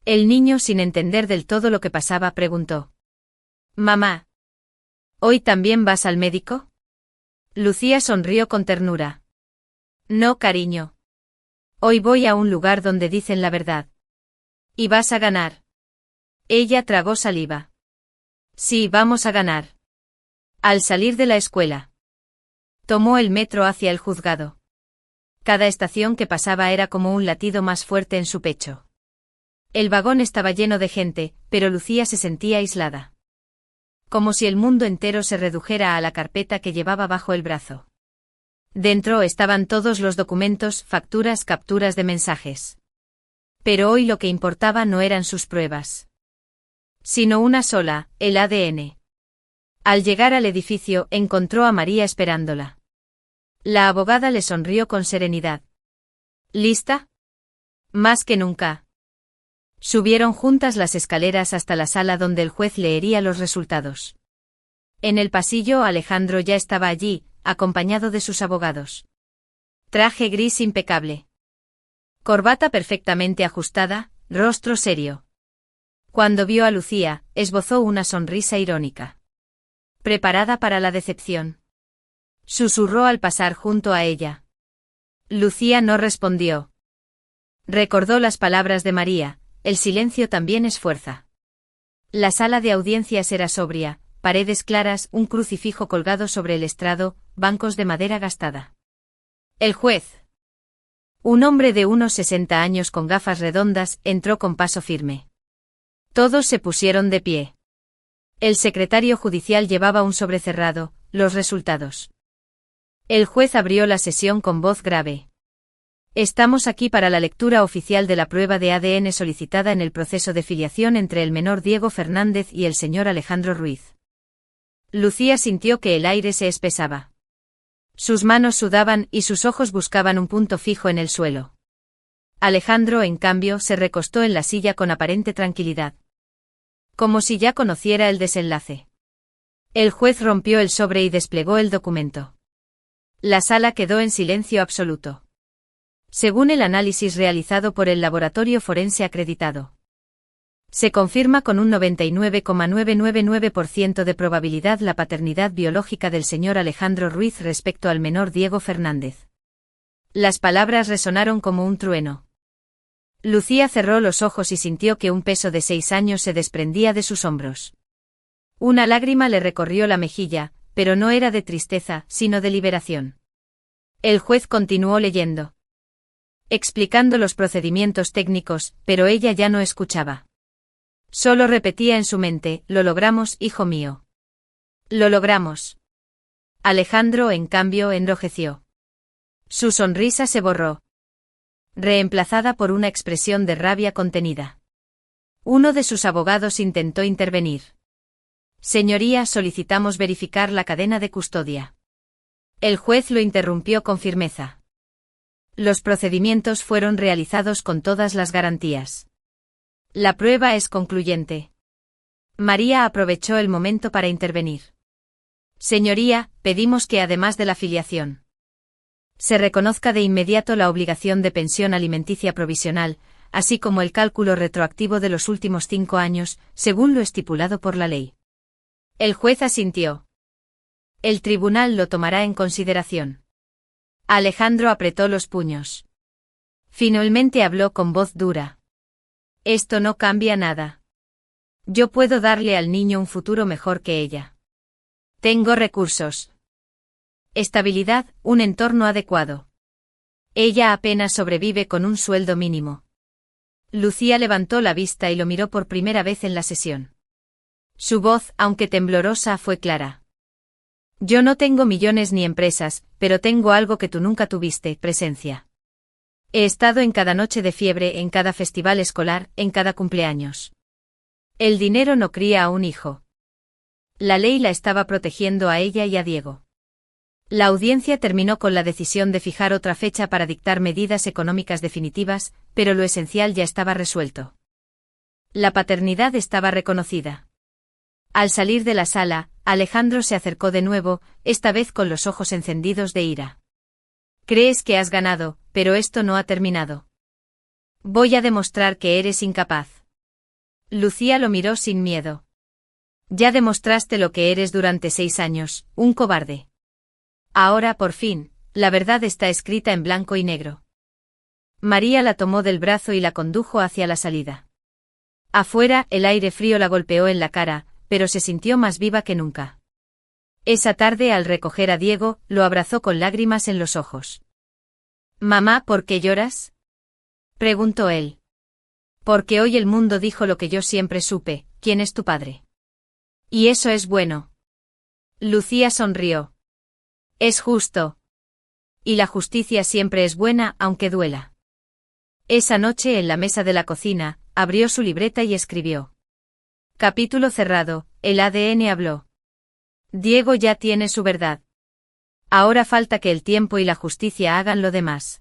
El niño, sin entender del todo lo que pasaba, preguntó: «Mamá, ¿hoy también vas al médico?» Lucía sonrió con ternura. «No, cariño. Hoy voy a un lugar donde dicen la verdad. Y vas a ganar». Ella tragó saliva. «Sí, vamos a ganar». Al salir de la escuela, tomó el metro hacia el juzgado. Cada estación que pasaba era como un latido más fuerte en su pecho. El vagón estaba lleno de gente, pero Lucía se sentía aislada. Como si el mundo entero se redujera a la carpeta que llevaba bajo el brazo. Dentro estaban todos los documentos, facturas, capturas de mensajes. Pero hoy lo que importaba no eran sus pruebas, sino una sola, el ADN. Al llegar al edificio, encontró a María esperándola. La abogada le sonrió con serenidad. ¿Lista? Más que nunca. Subieron juntas las escaleras hasta la sala donde el juez leería los resultados. En el pasillo Alejandro ya estaba allí, acompañado de sus abogados. Traje gris impecable. Corbata perfectamente ajustada, rostro serio. Cuando vio a Lucía, esbozó una sonrisa irónica. ¿Preparada para la decepción?, susurró al pasar junto a ella. Lucía no respondió. Recordó las palabras de María: el silencio también es fuerza. La sala de audiencias era sobria, paredes claras, un crucifijo colgado sobre el estrado, bancos de madera gastada. El juez, un hombre de unos 60 años con gafas redondas, entró con paso firme. Todos se pusieron de pie. El secretario judicial llevaba un sobre cerrado, los resultados. El juez abrió la sesión con voz grave. Estamos aquí para la lectura oficial de la prueba de ADN solicitada en el proceso de filiación entre el menor Diego Fernández y el señor Alejandro Ruiz. Lucía sintió que el aire se espesaba. Sus manos sudaban y sus ojos buscaban un punto fijo en el suelo. Alejandro, en cambio, se recostó en la silla con aparente tranquilidad. Como si ya conociera el desenlace. El juez rompió el sobre y desplegó el documento. La sala quedó en silencio absoluto. Según el análisis realizado por el laboratorio forense acreditado, se confirma con un 99,999% de probabilidad la paternidad biológica del señor Alejandro Ruiz respecto al menor Diego Fernández. Las palabras resonaron como un trueno. Lucía cerró los ojos y sintió que un peso de 6 años se desprendía de sus hombros. Una lágrima le recorrió la mejilla, pero no era de tristeza, sino de liberación. El juez continuó leyendo, explicando los procedimientos técnicos, pero ella ya no escuchaba. Solo repetía en su mente: lo logramos, hijo mío. Lo logramos. Alejandro, en cambio, enrojeció. Su sonrisa se borró, reemplazada por una expresión de rabia contenida. Uno de sus abogados intentó intervenir. Señoría, solicitamos verificar la cadena de custodia. El juez lo interrumpió con firmeza. Los procedimientos fueron realizados con todas las garantías. La prueba es concluyente. María aprovechó el momento para intervenir. Señoría, pedimos que además de la filiación, se reconozca de inmediato la obligación de pensión alimenticia provisional, así como el cálculo retroactivo de los últimos 5 años, según lo estipulado por la ley. El juez asintió. El tribunal lo tomará en consideración. Alejandro apretó los puños. Finalmente habló con voz dura. Esto no cambia nada. Yo puedo darle al niño un futuro mejor que ella. Tengo recursos. Estabilidad, un entorno adecuado. Ella apenas sobrevive con un sueldo mínimo. Lucía levantó la vista y lo miró por primera vez en la sesión. Su voz, aunque temblorosa, fue clara. Yo no tengo millones ni empresas, pero tengo algo que tú nunca tuviste: presencia. He estado en cada noche de fiebre, en cada festival escolar, en cada cumpleaños. El dinero no cría a un hijo. La ley la estaba protegiendo a ella y a Diego. La audiencia terminó con la decisión de fijar otra fecha para dictar medidas económicas definitivas, pero lo esencial ya estaba resuelto. La paternidad estaba reconocida. Al salir de la sala, Alejandro se acercó de nuevo, esta vez con los ojos encendidos de ira. Crees que has ganado, pero esto no ha terminado. Voy a demostrar que eres incapaz. Lucía lo miró sin miedo. Ya demostraste lo que eres durante 6 años, un cobarde. Ahora, por fin, la verdad está escrita en blanco y negro. María la tomó del brazo y la condujo hacia la salida. Afuera, el aire frío la golpeó en la cara, pero se sintió más viva que nunca. Esa tarde, al recoger a Diego, lo abrazó con lágrimas en los ojos. «Mamá, ¿por qué lloras?», preguntó él. «Porque hoy el mundo dijo lo que yo siempre supe, ¿quién es tu padre?». «Y eso es bueno». Lucía sonrió. «Es justo. Y la justicia siempre es buena, aunque duela». Esa noche, en la mesa de la cocina, abrió su libreta y escribió. Capítulo cerrado, el ADN habló. Diego ya tiene su verdad. Ahora falta que el tiempo y la justicia hagan lo demás.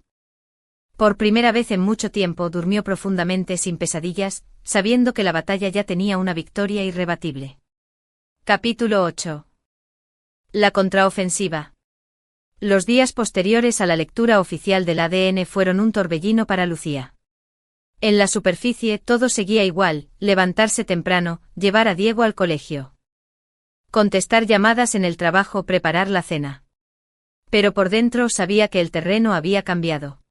Por primera vez en mucho tiempo durmió profundamente sin pesadillas, sabiendo que la batalla ya tenía una victoria irrebatible. Capítulo 8. La contraofensiva. Los días posteriores a la lectura oficial del ADN fueron un torbellino para Lucía. En la superficie todo seguía igual: levantarse temprano, llevar a Diego al colegio, contestar llamadas en el trabajo, preparar la cena. Pero por dentro sabía que el terreno había cambiado.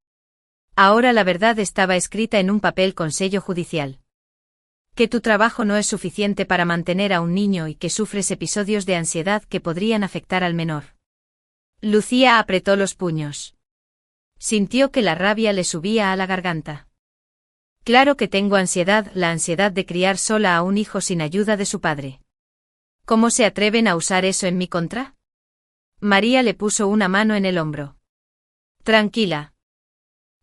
Ahora la verdad estaba escrita en un papel con sello judicial. Que tu trabajo no es suficiente para mantener a un niño y que sufres episodios de ansiedad que podrían afectar al menor. Lucía apretó los puños. Sintió que la rabia le subía a la garganta. Claro que tengo ansiedad, la ansiedad de criar sola a un hijo sin ayuda de su padre. ¿Cómo se atreven a usar eso en mi contra? María le puso una mano en el hombro. Tranquila.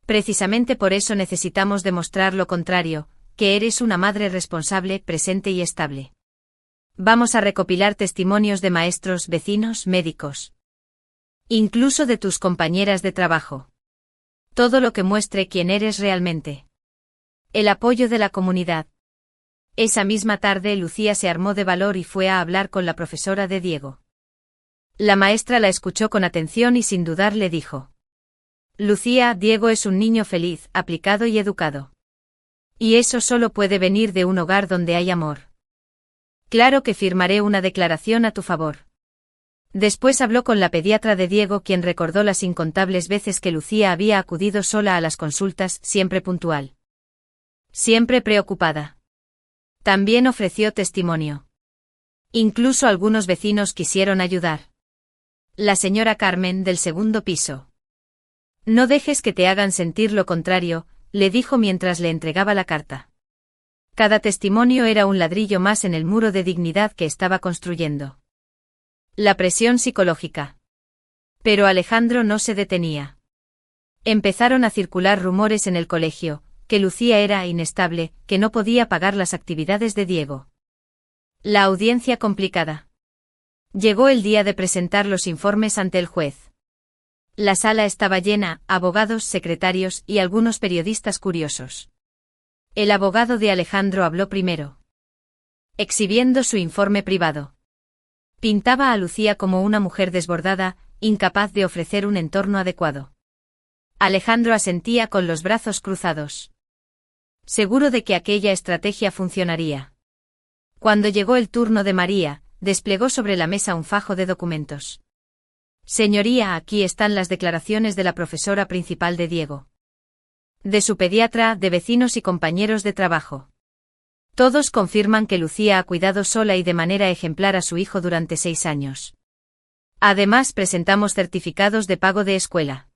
Precisamente por eso necesitamos demostrar lo contrario, que eres una madre responsable, presente y estable. Vamos a recopilar testimonios de maestros, vecinos, médicos. Incluso de tus compañeras de trabajo. Todo lo que muestre quién eres realmente. El apoyo de la comunidad. Esa misma tarde Lucía se armó de valor y fue a hablar con la profesora de Diego. La maestra la escuchó con atención y sin dudar le dijo: Lucía, Diego es un niño feliz, aplicado y educado. Y eso solo puede venir de un hogar donde hay amor. Claro que firmaré una declaración a tu favor. Después habló con la pediatra de Diego, quien recordó las incontables veces que Lucía había acudido sola a las consultas, siempre puntual. Siempre preocupada. También ofreció testimonio. Incluso algunos vecinos quisieron ayudar. La señora Carmen, del segundo piso. No dejes que te hagan sentir lo contrario, le dijo mientras le entregaba la carta. Cada testimonio era un ladrillo más en el muro de dignidad que estaba construyendo. La presión psicológica. Pero Alejandro no se detenía. Empezaron a circular rumores en el colegio, que Lucía era inestable, que no podía pagar las actividades de Diego. La audiencia complicada. Llegó el día de presentar los informes ante el juez. La sala estaba llena, abogados, secretarios y algunos periodistas curiosos. El abogado de Alejandro habló primero, exhibiendo su informe privado. Pintaba a Lucía como una mujer desbordada, incapaz de ofrecer un entorno adecuado. Alejandro asentía con los brazos cruzados. Seguro de que aquella estrategia funcionaría. Cuando llegó el turno de María, desplegó sobre la mesa un fajo de documentos. Señoría, aquí están las declaraciones de la profesora principal de Diego. De su pediatra, de vecinos y compañeros de trabajo. Todos confirman que Lucía ha cuidado sola y de manera ejemplar a su hijo durante 6 años. Además, presentamos certificados de pago de escuela,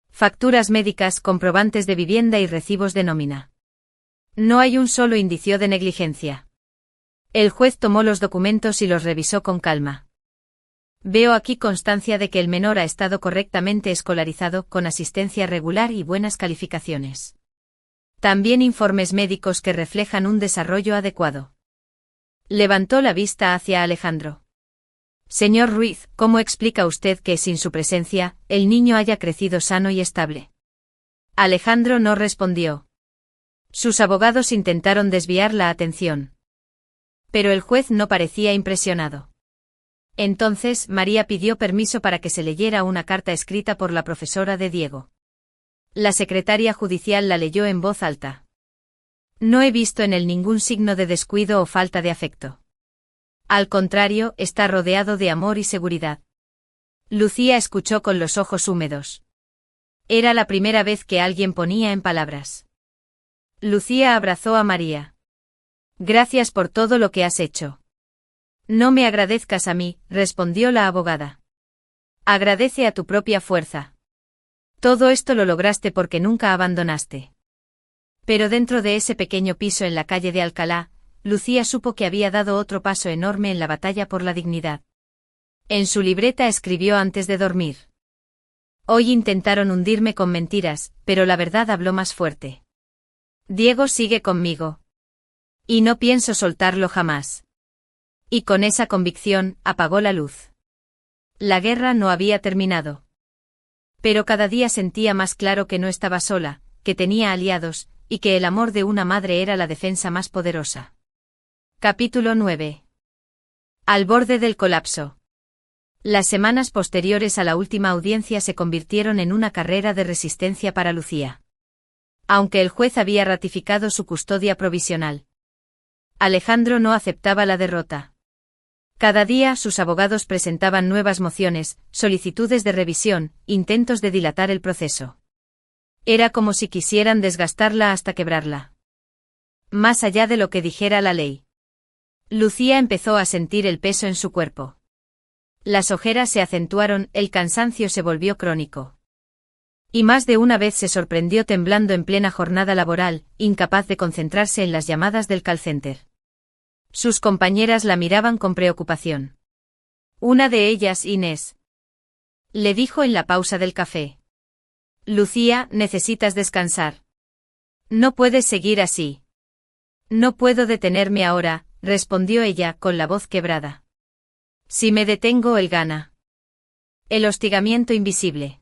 facturas médicas, comprobantes de vivienda y recibos de nómina. No hay un solo indicio de negligencia. El juez tomó los documentos y los revisó con calma. Veo aquí constancia de que el menor ha estado correctamente escolarizado, con asistencia regular y buenas calificaciones. También informes médicos que reflejan un desarrollo adecuado. Levantó la vista hacia Alejandro. Señor Ruiz, ¿cómo explica usted que, sin su presencia, el niño haya crecido sano y estable? Alejandro no respondió. Sus abogados intentaron desviar la atención. Pero el juez no parecía impresionado. Entonces, María pidió permiso para que se leyera una carta escrita por la profesora de Diego. La secretaria judicial la leyó en voz alta. No he visto en él ningún signo de descuido o falta de afecto. Al contrario, está rodeado de amor y seguridad. Lucía escuchó con los ojos húmedos. Era la primera vez que alguien ponía en palabras. Lucía abrazó a María. Gracias por todo lo que has hecho. No me agradezcas a mí, respondió la abogada. Agradece a tu propia fuerza. Todo esto lo lograste porque nunca abandonaste. Pero dentro de ese pequeño piso en la calle de Alcalá, Lucía supo que había dado otro paso enorme en la batalla por la dignidad. En su libreta escribió antes de dormir. Hoy intentaron hundirme con mentiras, pero la verdad habló más fuerte. Diego sigue conmigo. Y no pienso soltarlo jamás. Y con esa convicción, apagó la luz. La guerra no había terminado. Pero cada día sentía más claro que no estaba sola, que tenía aliados, y que el amor de una madre era la defensa más poderosa. Capítulo 9. Al borde del colapso. Las semanas posteriores a la última audiencia se convirtieron en una carrera de resistencia para Lucía. Aunque el juez había ratificado su custodia provisional, Alejandro no aceptaba la derrota. Cada día sus abogados presentaban nuevas mociones, solicitudes de revisión, intentos de dilatar el proceso. Era como si quisieran desgastarla hasta quebrarla. Más allá de lo que dijera la ley. Lucía empezó a sentir el peso en su cuerpo. Las ojeras se acentuaron, el cansancio se volvió crónico. Y más de una vez se sorprendió temblando en plena jornada laboral, incapaz de concentrarse en las llamadas del call center. Sus compañeras la miraban con preocupación. Una de ellas, Inés, le dijo en la pausa del café. Lucía, necesitas descansar. No puedes seguir así. No puedo detenerme ahora, respondió ella con la voz quebrada. Si me detengo, él gana. El hostigamiento invisible.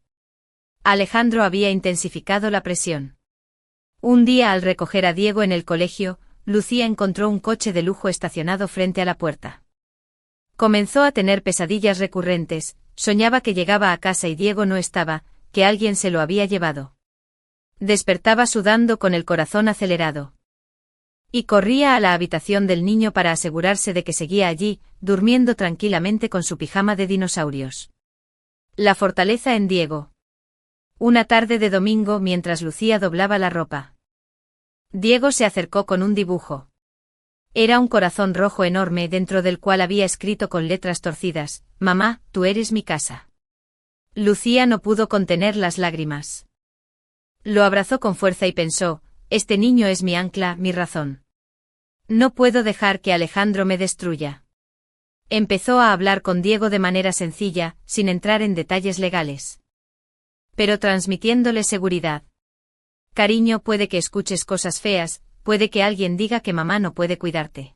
Alejandro había intensificado la presión. Un día al recoger a Diego en el colegio, Lucía encontró un coche de lujo estacionado frente a la puerta. Comenzó a tener pesadillas recurrentes, soñaba que llegaba a casa y Diego no estaba, que alguien se lo había llevado. Despertaba sudando con el corazón acelerado. Y corría a la habitación del niño para asegurarse de que seguía allí, durmiendo tranquilamente con su pijama de dinosaurios. La fortaleza en Diego. Una tarde de domingo mientras Lucía doblaba la ropa. Diego se acercó con un dibujo. Era un corazón rojo enorme dentro del cual había escrito con letras torcidas, «Mamá, tú eres mi casa». Lucía no pudo contener las lágrimas. Lo abrazó con fuerza y pensó, este niño es mi ancla, mi razón. No puedo dejar que Alejandro me destruya. Empezó a hablar con Diego de manera sencilla, sin entrar en detalles legales. Pero transmitiéndole seguridad. Cariño, puede que escuches cosas feas, puede que alguien diga que mamá no puede cuidarte.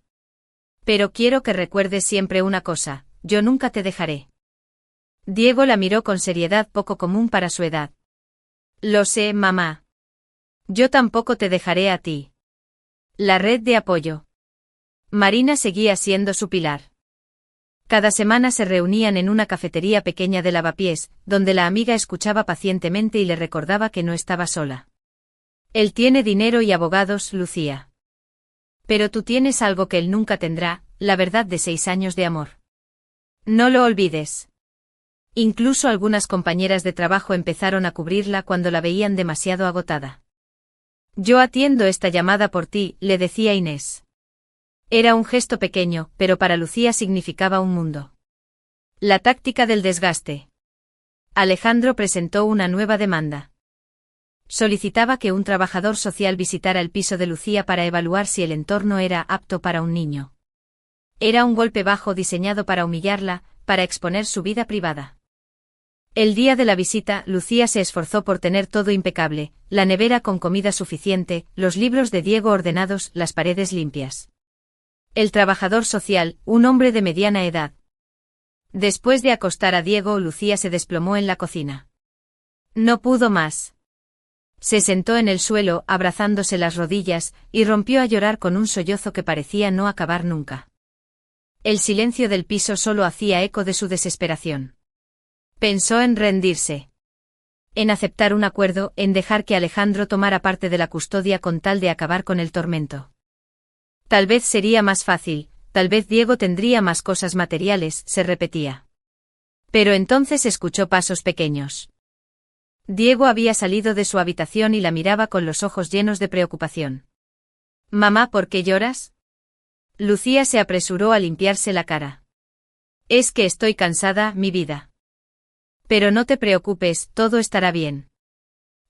Pero quiero que recuerdes siempre una cosa, yo nunca te dejaré. Diego la miró con seriedad poco común para su edad. Lo sé, mamá. Yo tampoco te dejaré a ti. La red de apoyo. Marina seguía siendo su pilar. Cada semana se reunían en una cafetería pequeña de Lavapiés, donde la amiga escuchaba pacientemente y le recordaba que no estaba sola. Él tiene dinero y abogados, Lucía. Pero tú tienes algo que él nunca tendrá, la verdad de 6 años de amor. No lo olvides. Incluso algunas compañeras de trabajo empezaron a cubrirla cuando la veían demasiado agotada. Yo atiendo esta llamada por ti, le decía Inés. Era un gesto pequeño, pero para Lucía significaba un mundo. La táctica del desgaste. Alejandro presentó una nueva demanda. Solicitaba que un trabajador social visitara el piso de Lucía para evaluar si el entorno era apto para un niño. Era un golpe bajo diseñado para humillarla, para exponer su vida privada. El día de la visita, Lucía se esforzó por tener todo impecable, la nevera con comida suficiente, los libros de Diego ordenados, las paredes limpias. El trabajador social, un hombre de mediana edad. Después de acostar a Diego, Lucía se desplomó en la cocina. No pudo más. Se sentó en el suelo, abrazándose las rodillas, y rompió a llorar con un sollozo que parecía no acabar nunca. El silencio del piso solo hacía eco de su desesperación. Pensó en rendirse. En aceptar un acuerdo, en dejar que Alejandro tomara parte de la custodia con tal de acabar con el tormento. Tal vez sería más fácil, tal vez Diego tendría más cosas materiales, se repetía. Pero entonces escuchó pasos pequeños. Diego había salido de su habitación y la miraba con los ojos llenos de preocupación. «Mamá, ¿por qué lloras?», Lucía se apresuró a limpiarse la cara. Es que estoy cansada, mi vida. Pero no te preocupes, todo estará bien.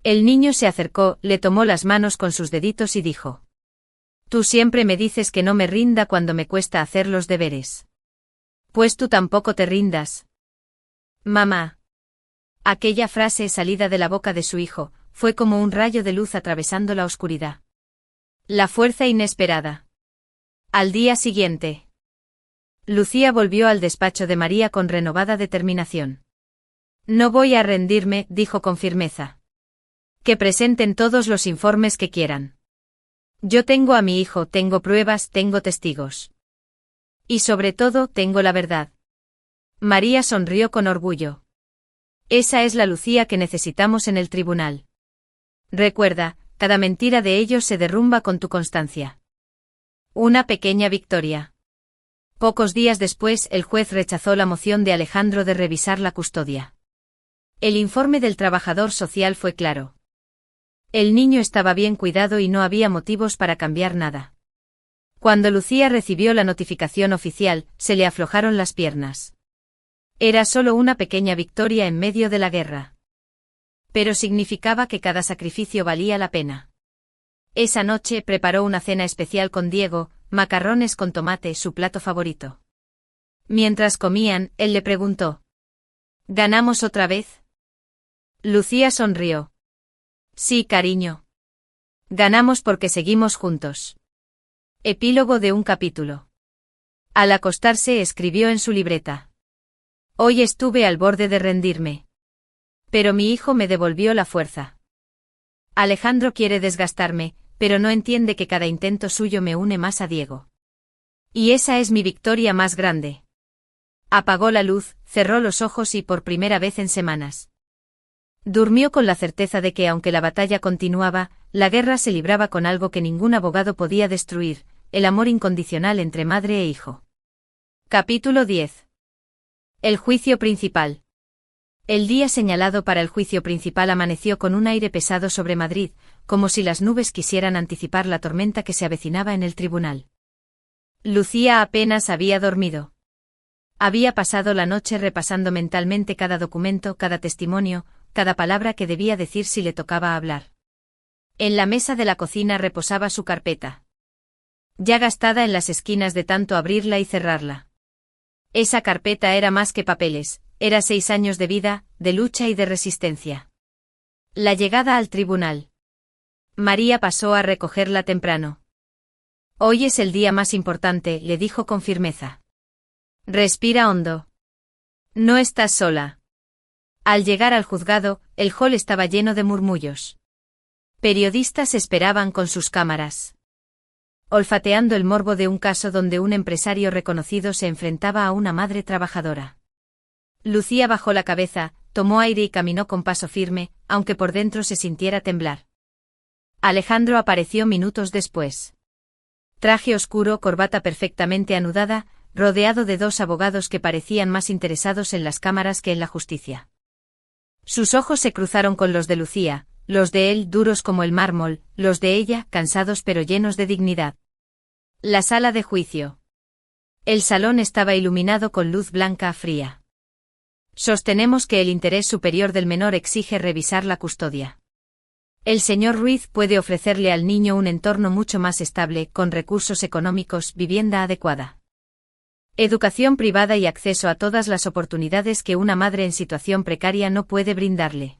El niño se acercó, le tomó las manos con sus deditos y dijo: Tú siempre me dices que no me rinda cuando me cuesta hacer los deberes. Pues tú tampoco te rindas. Mamá. Aquella frase salida de la boca de su hijo, fue como un rayo de luz atravesando la oscuridad. La fuerza inesperada. Al día siguiente. Lucía volvió al despacho de María con renovada determinación. No voy a rendirme, dijo con firmeza. Que presenten todos los informes que quieran. Yo tengo a mi hijo, tengo pruebas, tengo testigos. Y sobre todo, tengo la verdad. María sonrió con orgullo. Esa es la Lucía que necesitamos en el tribunal. Recuerda, cada mentira de ellos se derrumba con tu constancia. Una pequeña victoria. Pocos días después, el juez rechazó la moción de Alejandro de revisar la custodia. El informe del trabajador social fue claro. El niño estaba bien cuidado y no había motivos para cambiar nada. Cuando Lucía recibió la notificación oficial, se le aflojaron las piernas. Era solo una pequeña victoria en medio de la guerra. Pero significaba que cada sacrificio valía la pena. Esa noche preparó una cena especial con Diego, macarrones con tomate, su plato favorito. Mientras comían, él le preguntó: ¿Ganamos otra vez? Lucía sonrió. Sí, cariño. Ganamos porque seguimos juntos. Epílogo de un capítulo. Al acostarse escribió en su libreta: Hoy estuve al borde de rendirme. Pero mi hijo me devolvió la fuerza. Alejandro quiere desgastarme, pero no entiende que cada intento suyo me une más a Diego. Y esa es mi victoria más grande. Apagó la luz, cerró los ojos y por primera vez en semanas. Durmió con la certeza de que aunque la batalla continuaba, la guerra se libraba con algo que ningún abogado podía destruir: el amor incondicional entre madre e hijo. Capítulo 10. El juicio principal. El día señalado para el juicio principal amaneció con un aire pesado sobre Madrid, como si las nubes quisieran anticipar la tormenta que se avecinaba en el tribunal. Lucía apenas había dormido. Había pasado la noche repasando mentalmente cada documento, cada testimonio, cada palabra que debía decir si le tocaba hablar. En la mesa de la cocina reposaba su carpeta. Ya gastada en las esquinas de tanto abrirla y cerrarla. Esa carpeta era más que papeles, era 6 años de vida, de lucha y de resistencia. La llegada al tribunal. María pasó a recogerla temprano. Hoy es el día más importante, le dijo con firmeza. Respira hondo. No estás sola. Al llegar al juzgado, el hall estaba lleno de murmullos. Periodistas esperaban con sus cámaras. Olfateando el morbo de un caso donde un empresario reconocido se enfrentaba a una madre trabajadora. Lucía bajó la cabeza, tomó aire y caminó con paso firme, aunque por dentro se sintiera temblar. Alejandro apareció minutos después. Traje oscuro, corbata perfectamente anudada, rodeado de 2 abogados que parecían más interesados en las cámaras que en la justicia. Sus ojos se cruzaron con los de Lucía, los de él duros como el mármol, los de ella cansados pero llenos de dignidad. La sala de juicio. El salón estaba iluminado con luz blanca fría. Sostenemos que el interés superior del menor exige revisar la custodia. El señor Ruiz puede ofrecerle al niño un entorno mucho más estable, con recursos económicos, vivienda adecuada, educación privada y acceso a todas las oportunidades que una madre en situación precaria no puede brindarle.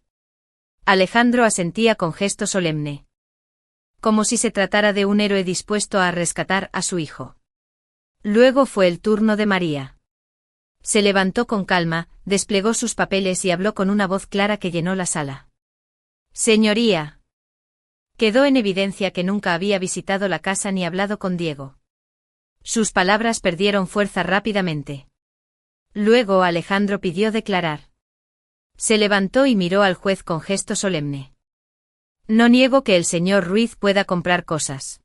Alejandro asentía con gesto solemne. Como si se tratara de un héroe dispuesto a rescatar a su hijo. Luego fue el turno de María. Se levantó con calma, desplegó sus papeles y habló con una voz clara que llenó la sala. Señoría. Quedó en evidencia que nunca había visitado la casa ni hablado con Diego. Sus palabras perdieron fuerza rápidamente. Luego Alejandro pidió declarar. Se levantó y miró al juez con gesto solemne. No niego que el señor Ruiz pueda comprar cosas.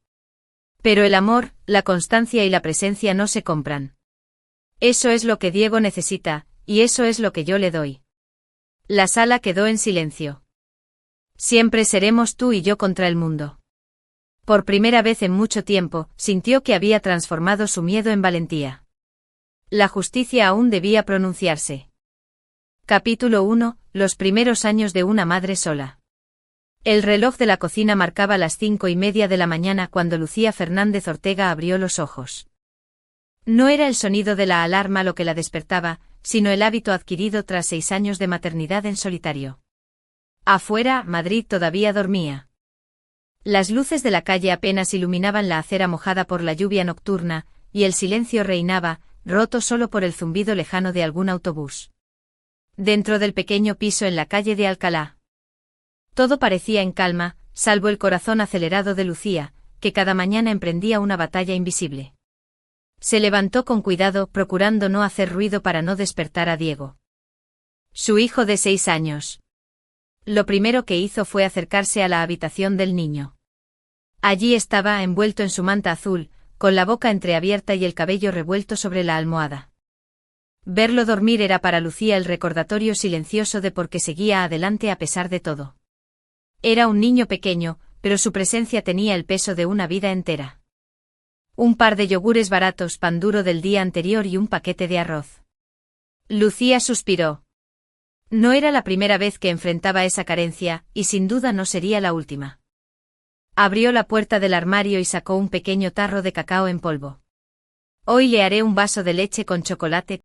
Pero el amor, la constancia y la presencia no se compran. Eso es lo que Diego necesita, y eso es lo que yo le doy. La sala quedó en silencio. Siempre seremos tú y yo contra el mundo. Por primera vez en mucho tiempo, sintió que había transformado su miedo en valentía. La justicia aún debía pronunciarse. Capítulo 1. Los primeros años de una madre sola. El reloj de la cocina marcaba las 5:30 de la mañana cuando Lucía Fernández Ortega abrió los ojos. No era el sonido de la alarma lo que la despertaba, sino el hábito adquirido tras 6 años de maternidad en solitario. Afuera, Madrid todavía dormía. Las luces de la calle apenas iluminaban la acera mojada por la lluvia nocturna, y el silencio reinaba, roto solo por el zumbido lejano de algún autobús. Dentro del pequeño piso en la calle de Alcalá. Todo parecía en calma, salvo el corazón acelerado de Lucía, que cada mañana emprendía una batalla invisible. Se levantó con cuidado, procurando no hacer ruido para no despertar a Diego, su hijo de 6 años. Lo primero que hizo fue acercarse a la habitación del niño. Allí estaba, envuelto en su manta azul, con la boca entreabierta y el cabello revuelto sobre la almohada. Verlo dormir era para Lucía el recordatorio silencioso de por qué seguía adelante a pesar de todo. Era un niño pequeño, pero su presencia tenía el peso de una vida entera. Un par de yogures baratos, pan duro del día anterior y un paquete de arroz. Lucía suspiró. No era la primera vez que enfrentaba esa carencia, y sin duda no sería la última. Abrió la puerta del armario y sacó un pequeño tarro de cacao en polvo. Hoy le haré un vaso de leche con chocolate,